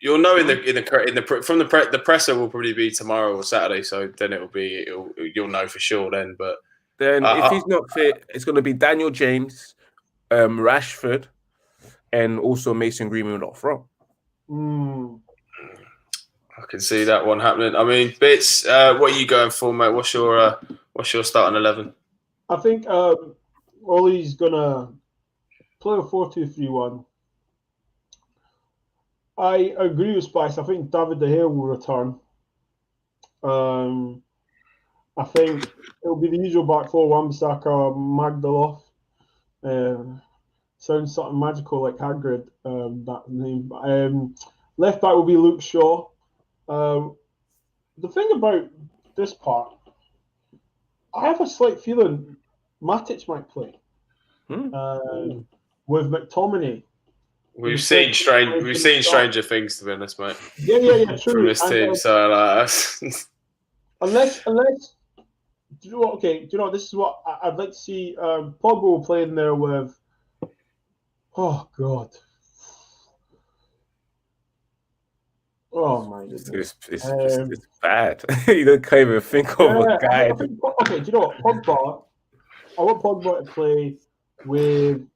you'll know the presser will probably be tomorrow or Saturday. So then you'll know for sure then. But then if he's not fit, it's going to be Daniel James, Rashford, and also Mason Greenwood up front. I can see that one happening. I mean, Bitz, what are you going for, mate? What's your starting 11? I think Ollie's gonna play a 4-2-3-1. I agree with Spice. I think David De Gea will return. I think it'll be the usual back four: Wan-Bissaka, Magdalov. Sounds something magical like Hagrid. That name. Left back will be Luke Shaw. The thing about this part, I have a slight feeling Matic might play with McTominay. We've seen stranger things, to be honest, mate. Yeah, true. From this team, so unless do you know what? Okay, do you know this is what I'd like to see? Pogba will play in there with. Oh God. Oh my goodness! It's bad. You can't even think of a guy. Okay, do you know what? Pogba. I want Pogba to play with.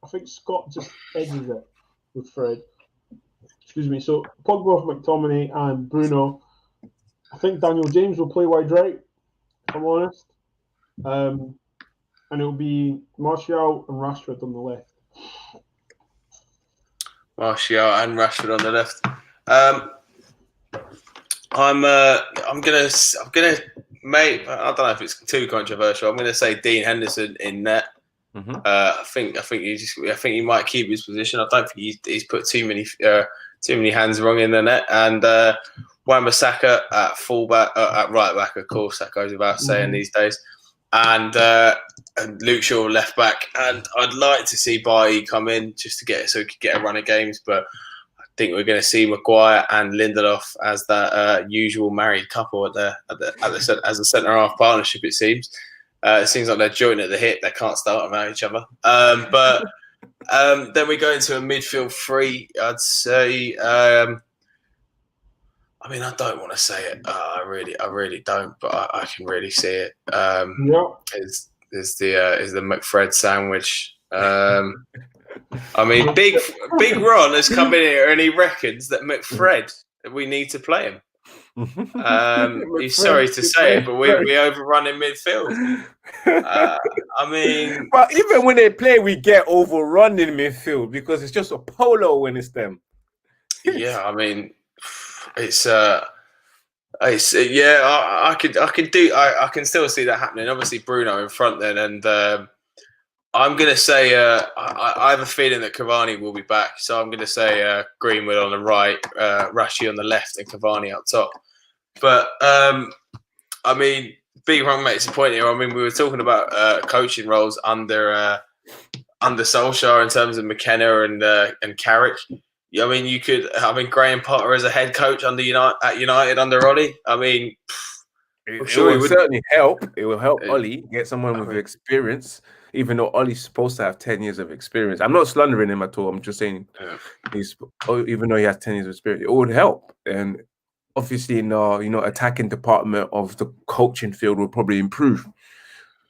I think Scott just edges it with Fred. Excuse me. So Pogba, McTominay, and Bruno. I think Daniel James will play wide right. If I'm honest, and it'll be Martial and Rashford on the left. Martial and Rashford on the left. I'm gonna mate. I don't know if it's too controversial. I'm gonna say Dean Henderson in net. Mm-hmm. I think he might keep his position. I don't think he's put too many hands wrong in the net. And Wan-Bissaka at fullback, at right back, of course, that goes without saying these days. And Luke Shaw left back. And I'd like to see Bailly come in just to so he could get a run of games, but I think we're going to see Maguire and Lindelof as that usual married couple as a centre half partnership. It seems. It seems like they're joined at the hip. They can't start around each other. But then we go into a midfield three. I'd say. I mean, I don't want to say it. I really don't. But I can really see it. Is the McFred sandwich? I mean, Big Ron has come in here and he reckons that McFred, we need to play him. He's sorry to say it, but we overrun in midfield. I mean, but even when they play, we get overrun in midfield because it's just a polo when it's them. Yeah, I mean, I can still see that happening. Obviously, Bruno in front then, and I'm going to say I have a feeling that Cavani will be back, so I'm going to say Greenwood on the right, Rashi on the left, and Cavani up top. But I mean, Big Ron makes a point here. I mean, we were talking about coaching roles under Solskjaer in terms of McKenna and Carrick. I mean, Graham Potter as a head coach at United under Ollie. I mean, I'm sure it would certainly help. It will help Ollie get someone with experience, even though Ollie's supposed to have 10 years of experience. I'm not slandering him at all. I'm just saying even though he has 10 years of experience, it would help. And obviously, in attacking department of the coaching field will probably improve.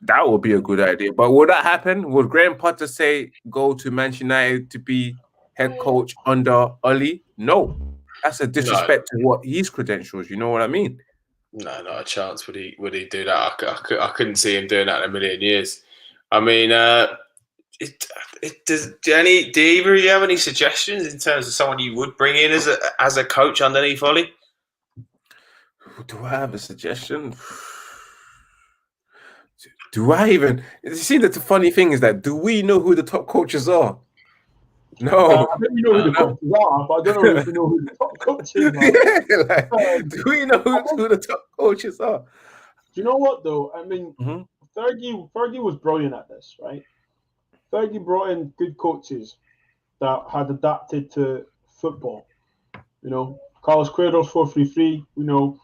That would be a good idea. But would that happen? Would Graham Potter go to Manchester United to be head coach under Ollie? No. That's a disrespect to what his credentials. You know what I mean? No, not a chance. Would he do that? I couldn't see him doing that in a million years. I mean, do either of you have any suggestions in terms of someone you would bring in as a coach underneath Ollie? Do I have a suggestion? Do I even see that the funny thing is that do we know who the top coaches are? No. I think we know who the coaches are, but I don't know if we know who the top coaches are. Like, do we know who the top coaches are? Do you know what though? I mean, Mm-hmm. Fergie was brilliant at this, right? Fergie brought in good coaches that had adapted to football. You know, Carlos Queiroz 4-3-3. You know,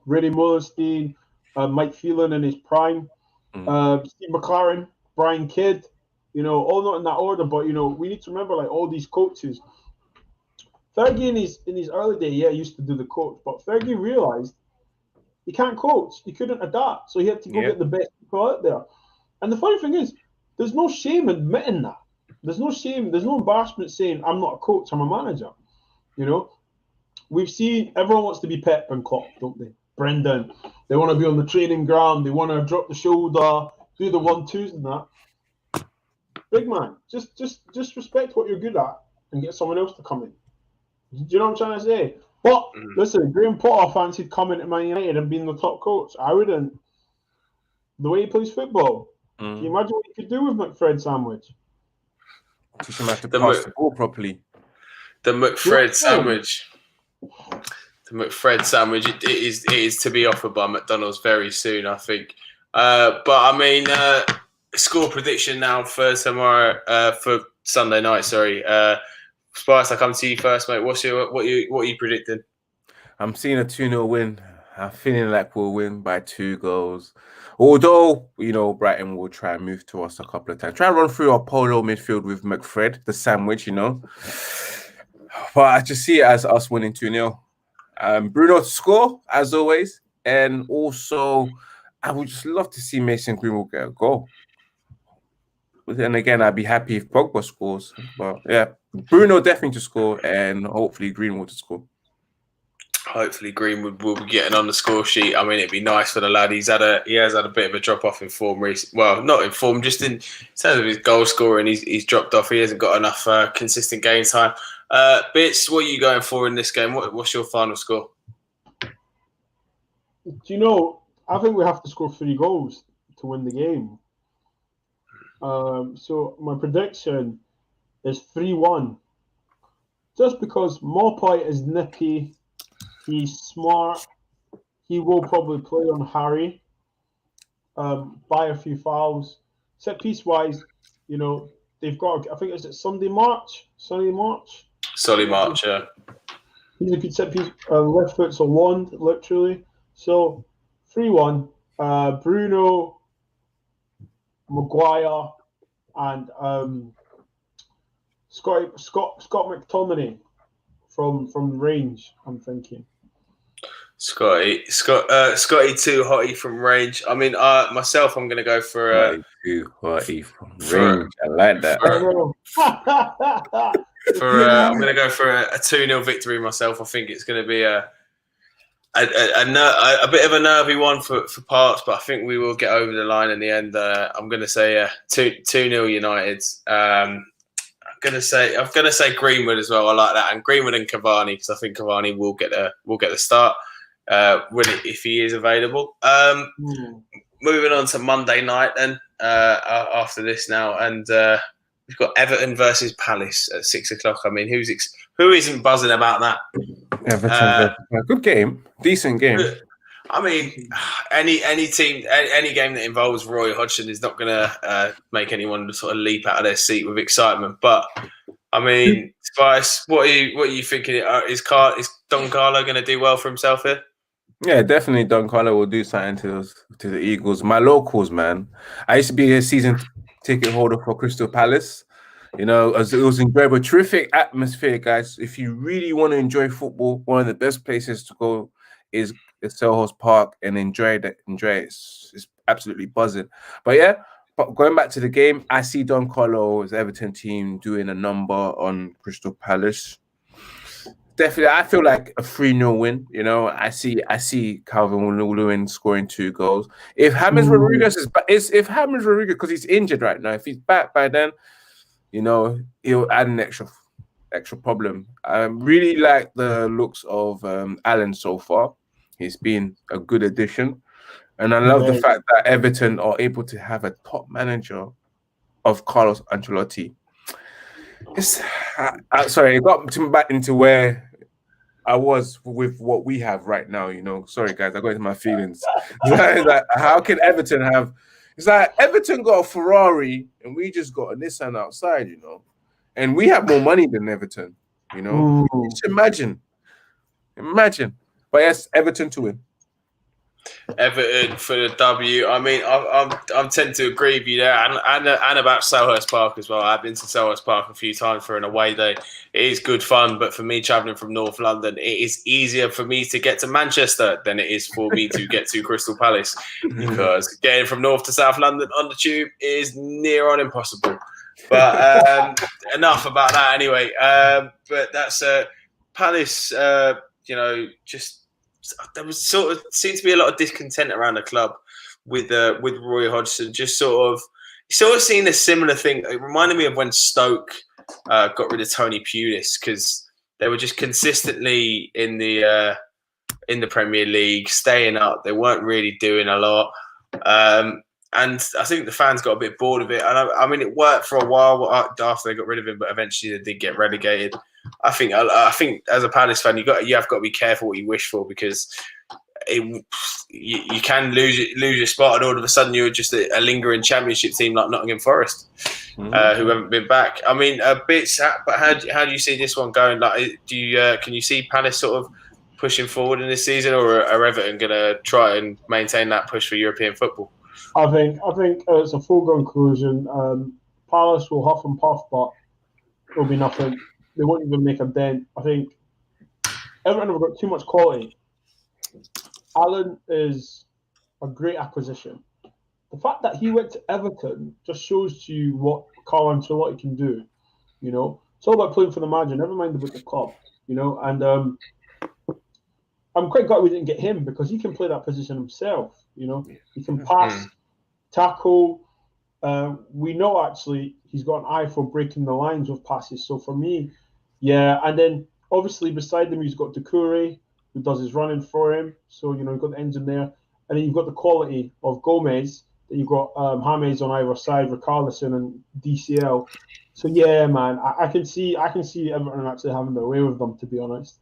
Ray Mullenstein, Mike Phelan in his prime, Steve McLaren, Brian Kidd. You know, all not in that order, but you know, we need to remember like all these coaches. Fergie in his early day, used to do the coach, but Fergie realized he can't coach, he couldn't adapt, so he had to go get the best people out there. And the funny thing is, there's no shame in admitting that. There's no shame, there's no embarrassment saying I'm not a coach, I'm a manager. You know, we've seen everyone wants to be Pep and Klopp, don't they? Brendan, they want to be on the training ground, they want to drop the shoulder, do the 1-2s and that. Big man, just respect what you're good at and get someone else to come in. Do you know what I'm trying to say? But listen, Graham Potter fancied coming to Man United and being the top coach. I wouldn't. The way he plays football, can you imagine what he could do with McFred Sandwich? Teach him how to pass the ball properly. The McFred sandwich. The McFred sandwich. It is to be offered by McDonald's very soon, I think. But I mean, score prediction now for tomorrow, for Sunday night. Sorry, Spice. I come to you first, mate. What are you predicting? I'm seeing a 2-0 win. I'm feeling like we'll win by 2 goals. Although, you know, Brighton will try and move to us a couple of times. Try and run through our polo midfield with McFred, the sandwich, you know. But I just see it as us winning 2-0. Bruno to score, as always. And also, I would just love to see Mason Greenwood get a goal. But then again, I'd be happy if Pogba scores. But yeah, Bruno definitely to score and hopefully Greenwood to score. Hopefully Greenwood will be getting on the score sheet. I mean, it'd be nice for the lad. He has had a bit of a drop off in form recently. Well, not in form, just in terms of his goal scoring. He's dropped off. He hasn't got enough consistent game time. Bitz, what are you going for in this game? What's your final score? Do you know, I think we have to score 3 goals to win the game. So my prediction is 3-1. Just because Maupay is nippy, he's smart, he will probably play on Harry, buy a few fouls. Set piece wise, you know, they've got, I think, is it Sunday March, yeah. He's a good set piece, left foot's a wand, literally. So 3-1, Bruno, Maguire, and Scott McTominay from range, I'm thinking. Scotty too hotty from range. I mean, myself, I'm going to go for too hotty from range. I like that. I'm going to go for a 2-0 victory myself. I think it's going to be a bit of a nervy one for parts, but I think we will get over the line in the end. I'm going to say 2-0 United. I'm going to say Greenwood as well. I like that, and Greenwood and Cavani, because I think Cavani will get the start if he is available. Moving on to Monday night then. After this now, and we've got Everton versus Palace at 6:00. I mean, who isn't buzzing about that? Everton, good game, decent game. I mean, any team, any game that involves Roy Hodgson is not going to make anyone sort of leap out of their seat with excitement. But I mean, Spice, what are you thinking? Is Don Carlo going to do well for himself here? Yeah, definitely. Don Carlo will do something to the Eagles. My locals, man. I used to be a season ticket holder for Crystal Palace. You know, it was incredible, terrific atmosphere, guys. If you really want to enjoy football, one of the best places to go is Selhurst Park and enjoy it. It's absolutely buzzing. But yeah, going back to the game, I see Don Carlo's Everton team doing a number on Crystal Palace. Definitely, I feel like a 3-0 win. You know, I see Calvin Lewin scoring 2 goals. If James Rodriguez if James Rodriguez, because he's injured right now, if he's back by then, you know, he'll add an extra problem. I really like the looks of Allen so far. He's been a good addition, and I love the fact that Everton are able to have a top manager of Carlos Ancelotti. Sorry, it got back into where I was with what we have right now. You know, sorry guys, I got into my feelings. Like, how can Everton have? It's like Everton got a Ferrari and we just got a Nissan outside. You know, and we have more money than Everton. You know, just imagine. But yes, Everton to win. Everton for the W. I mean, I'm tend to agree with you there, and about Selhurst Park as well. I've been to Selhurst Park a few times for an away day. It is good fun, but for me, travelling from North London, it is easier for me to get to Manchester than it is for me to get to Crystal Palace, because getting from North to South London on the tube is near on impossible. But enough about that anyway. But that's Palace. You know, just. There was seemed to be a lot of discontent around the club with Roy Hodgson. Just sort of seen a similar thing. It reminded me of when Stoke got rid of Tony Pulis, because they were just consistently in the Premier League, staying up. They weren't really doing a lot, and I think the fans got a bit bored of it. And I mean, it worked for a while after they got rid of him, but eventually they did get relegated. I think as a Palace fan, you have got to be careful what you wish for, because you can lose your spot, and all of a sudden you're just a lingering Championship team like Nottingham Forest, who haven't been back. I mean, Bitz, but how do you see this one going? Like, can you see Palace sort of pushing forward in this season, or are Everton going to try and maintain that push for European football? I think it's a foregone conclusion. Palace will huff and puff, but it'll be nothing. They won't even make a dent. I think Everton have got too much quality. Allen is a great acquisition. The fact that he went to Everton just shows to you what Carlo Ancelotti can do. You know, it's all about playing for the manager. Never mind about the club. You know, and I'm quite glad we didn't get him, because he can play that position himself. You know, he can pass, tackle. We know actually he's got an eye for breaking the lines with passes. So for me, yeah. And then obviously beside him, he's got Doucouré, who does his running for him. So, you know, you've got the engine there. And then you've got the quality of Gomez, that you've got James on either side, Richarlison and DCL. So yeah, man, I can see Everton actually having their way with them, to be honest.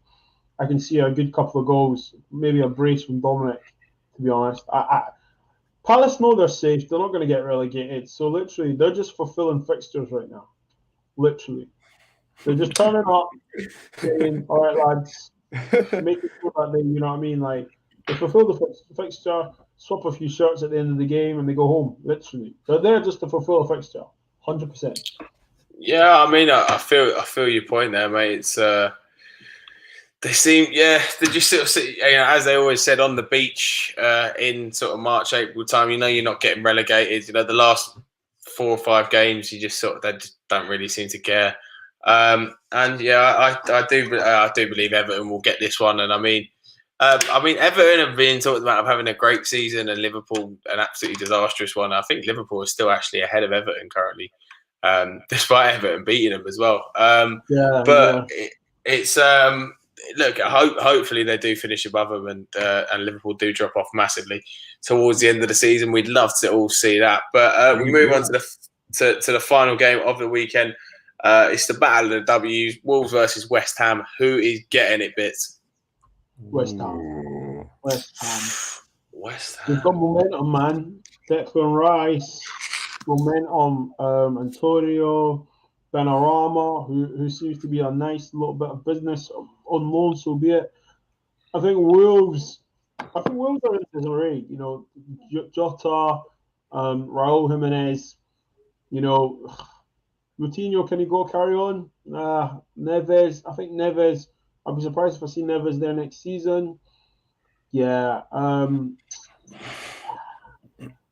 I can see a good couple of goals, maybe a brace from Dominic, to be honest. Palace know they're safe. They're not going to get relegated. So literally, they're just fulfilling fixtures right now. Literally. They're just turning up, saying, all right, lads, make it sure that they, you know what I mean? Like, they fulfill the fixture, swap a few shirts at the end of the game, and they go home, literally. They're there just to fulfill a fixture, 100%. Yeah, I mean, I feel your point there, mate. It's they just sort of, you know, as they always said, on the beach in sort of March, April time. You know, you're not getting relegated. You know, the last 4 or 5 games, you just they just don't really seem to care. And yeah, I do believe Everton will get this one. And I mean, Everton have been talked about having a great season, and Liverpool an absolutely disastrous one. I think Liverpool is still actually ahead of Everton currently, despite Everton beating them as well. It's look, hopefully they do finish above them, and Liverpool do drop off massively towards the end of the season. We'd love to all see that. But we move on to the final game of the weekend. It's the battle of the W's, Wolves versus West Ham. Who is getting it, Bitz? West Ham. They've got momentum, man. Declan Rice, momentum. Antonio, Benarama, who seems to be a nice little bit of business on loan, so be it. I think Wolves are in disarray. You know, Jota, Raul Jimenez, you know, Coutinho, can he go carry on? Neves, I think Neves, I'd be surprised if I see Neves there next season. Yeah.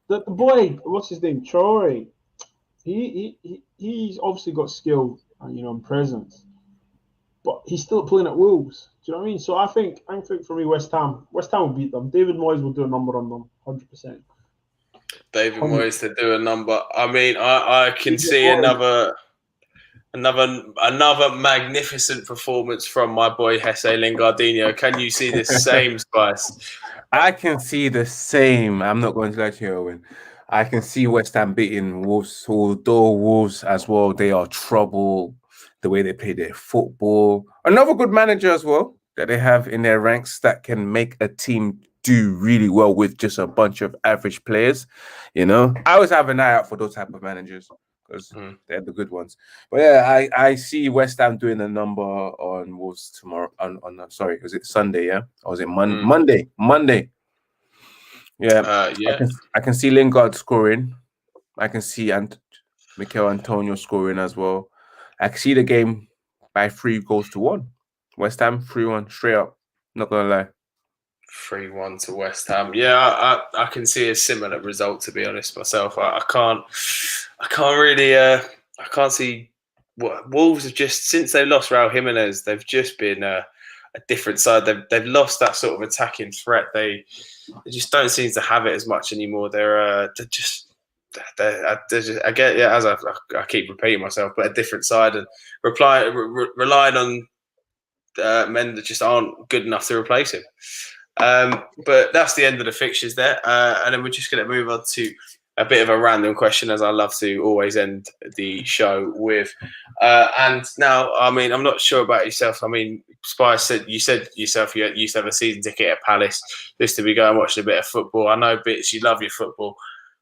The boy, what's his name? Traore. He's obviously got skill and, you know, and presence. But he's still playing at Wolves. Do you know what I mean? So I think for me, West Ham will beat them. David Moyes will do a number on them, 100%. David Moyes to do a number. I mean, I can see another magnificent performance from my boy Jesse Lingardinho. Can you see the same, Spice? I can see the same. I'm not going to lie to you, Owen. I can see West Ham beating Wolves, although Wolves as well, they are trouble. The way they play their football. Another good manager as well that they have in their ranks that can make a team do really well with just a bunch of average players. You know, I always have an eye out for those type of managers because they're the good ones. But yeah, I see West Ham doing a number on Wolves tomorrow. Sorry, was it Sunday? Yeah, or was it Monday? Monday. Yeah, yeah. I can see Lingard scoring. I can see Mikel Antonio scoring as well. I can see the game by 3-1. West Ham 3-1 straight up. Not gonna lie. 3-1 to West Ham. Yeah, I can see a similar result, to be honest myself. I can't really I can't see what Wolves have just, since they lost Raul Jimenez, they've just been a different side. They've lost that sort of attacking threat. They just don't seem to have it as much anymore. They're just I get, yeah, as I keep repeating myself, but a different side, and relying on men that just aren't good enough to replace him. But that's the end of the fixtures there, and then we're just going to move on to a bit of a random question, as I love to always end the show with. And now, I mean, I'm not sure about yourself. I mean, Spice you said yourself you used to have a season ticket at Palace just to be going and watching a bit of football. I know, Bitz, you love your football.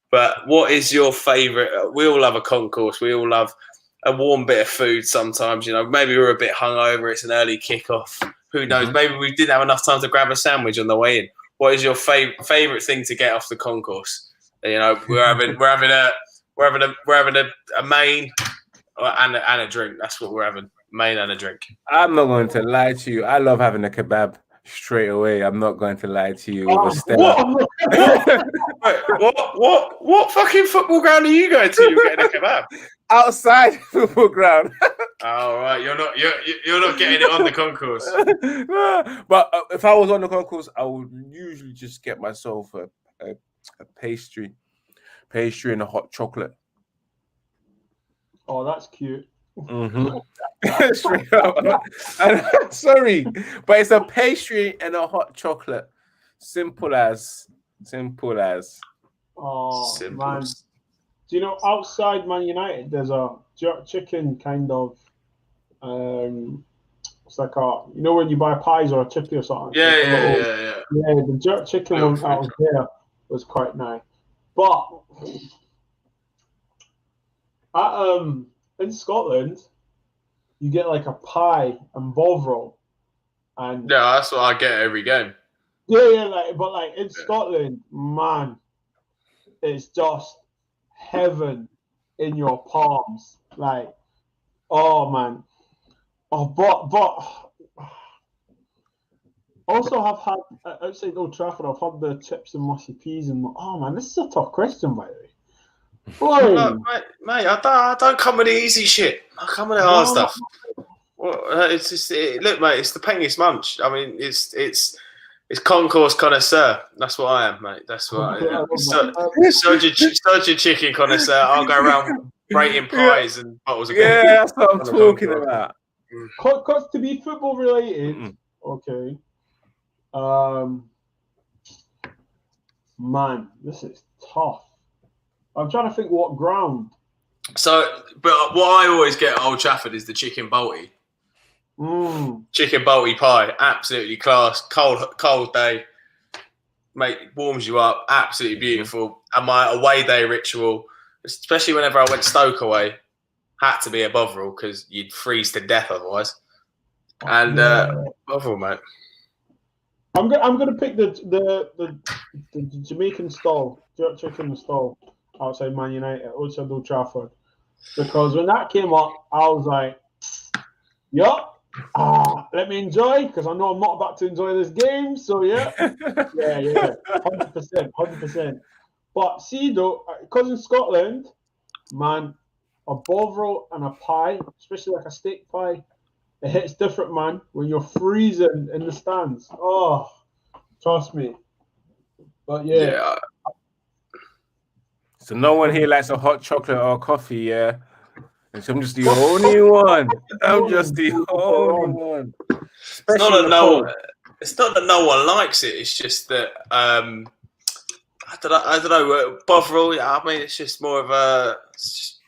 But what is your favourite? We all love a concourse. We all love a warm bit of food sometimes. You know, maybe we're a bit hungover. It's an early kickoff. Who knows? Maybe we didn't have enough time to grab a sandwich on the way in. What is your favourite thing to get off the concourse? You know, we're having a main and a drink. That's what we're having. Main and a drink. I'm not going to lie to you. I love having a kebab straight away. I'm not going to lie to you. With Stella. What fucking football ground are you going to? You're getting a kebab outside football ground. Oh right, you're not getting it on the concourse. But if I was on the concourse, I would usually just get myself a pastry and a hot chocolate. Oh, that's cute. Straight up. Sorry, but it's a pastry and a hot chocolate. Simple as. Oh, Simple. Man. Do you know, outside Man United, there's a jerk chicken kind of, it's like you know when you buy pies or a chippy or something? Yeah. Yeah, the jerk chicken one out there was quite nice. But in Scotland, you get like a pie and bovril. And yeah, that's what I get every game. Yeah, but in Scotland, man, it's just heaven in your palms. Like, oh man. Oh, but also have had outside Old Trafford, I've had the chips and mushy peas and oh man, this is a tough question, by the way. Look, mate, I don't come with the easy shit. I come with the hard stuff. Well, it's just look, mate. It's the penniest munch. I mean, it's concourse connoisseur. That's what I am, mate. That's what I am. Such a chicken connoisseur. I'll go around rating pies and bottles of yeah, that's what I'm talking about. Because to be football related, okay. Man, this is tough. I'm trying to think what ground. So, but what I always get at Old Trafford is the chicken balti. Chicken balti pie, absolutely class. Cold day, mate, warms you up. Absolutely beautiful. And my away day ritual, especially whenever I went Stoke away, had to be a bovril because you'd freeze to death otherwise. And bovril, mate. I'm gonna pick the Jamaican stall, jerk chicken stall outside Man United, outside Old Trafford, because when that came up, I was like, yup. Let me enjoy, because I know I'm not about to enjoy this game. So yeah, 100%. But see though, because in Scotland, man, a bovril and a pie, especially like a steak pie, It hits different, man, when you're freezing in the stands. Oh, trust me. But yeah. So no one here likes a hot chocolate or coffee, yeah? And so I'm just the only one. I'm just the only one. It's not that no one likes it. It's just that I don't know. Bovril, I mean, it's just more of a. It's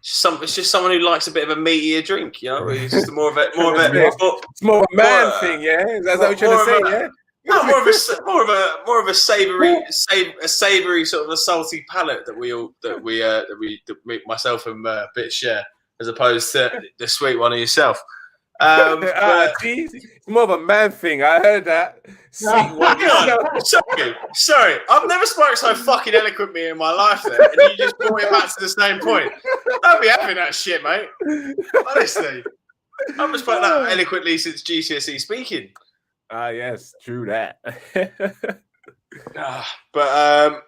just someone who likes a bit of a meatier drink, you know. It's just more of a. It's more of a man thing, yeah. That's what you're trying to say, yeah. No, more of a savoury sort of a salty palate that myself and Bitz share, as opposed to the sweet one of yourself. It's more of a man thing. I heard that. Sweet one. Sorry, I've never spoken so fucking eloquently in my life. Then, and you just brought it back to the same point. Don't be having that shit, mate. Honestly, I've been spoken that eloquently since GCSE speaking. Yes, true that. But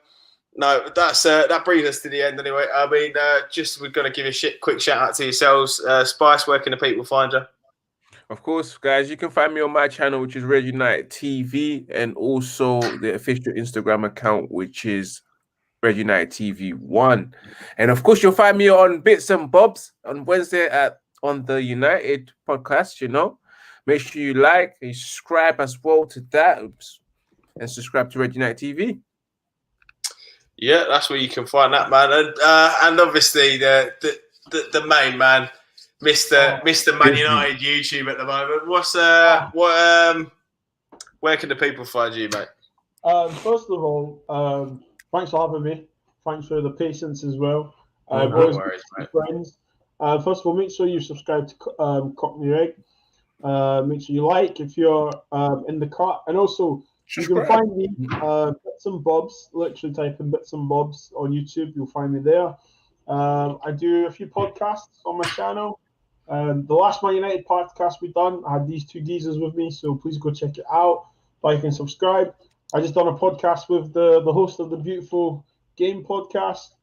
no, that brings us to the end anyway. I mean, we're gonna give a quick shout out to yourselves. Spice, where can the people find you? Of course, guys, you can find me on my channel, which is Red United TV, and also the official Instagram account, which is Red United TV 1. And of course, you'll find me on Bits and Bobs on Wednesday on the United podcast, you know. Make sure you like and subscribe as well to that. And subscribe to Red United TV. Yeah, that's where you can find that, man. And obviously the main man, Mr. Man United YouTube at the moment. Where can the people find you, mate? First of all, thanks for having me. Thanks for the patience as well. No worries, mate. Friends. First of all, make sure you subscribe to Cockney Egg. Make sure you like if you're in the cut, and also you can find me Bits and Bobs. Literally type in Bits and Bobs on YouTube, you'll find me there. I do a few podcasts on my channel. The last Man United podcast we done, I had these two geezers with me, so please go check it out. Like and subscribe. I just done a podcast with the host of the Beautiful Game podcast.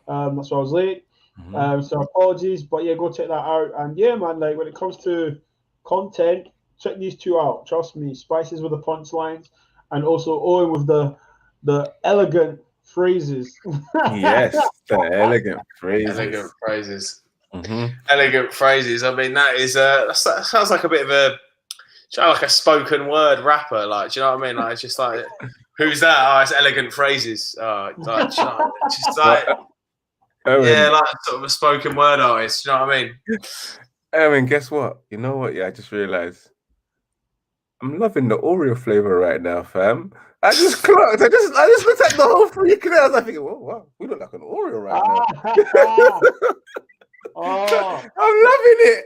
That's why I was late. So apologies, but yeah, go check that out. And yeah, man, like when it comes to content, check these two out. Trust me, Spices with the punchlines, and also Owen with the elegant phrases. Yes, the elegant phrases. Elegant phrases. Mm-hmm. Elegant phrases. I mean, that sounds like a bit of a spoken word rapper. Like, do you know what I mean? Like, it's just like, who's that? Oh, it's elegant phrases. Oh, like, just like, yeah, like sort of a spoken word artist. Do you know what I mean? I mean, guess what? You know what? Yeah, I just realized I'm loving the Oreo flavor right now, fam. I just clocked. I just looked at the whole freaking out. I was like, thinking, whoa, wow, we look like an Oreo right now. I'm loving it.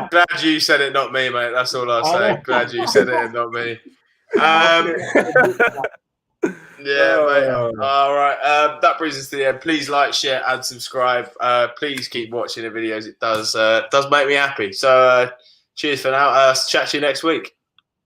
Glad you said it, not me, mate. That's all I'll say. Glad you said it and not me. Yeah, mate. All right. That brings us to the end. Please like, share, and subscribe. Please keep watching the videos. It does make me happy. So cheers for now. Chat to you next week.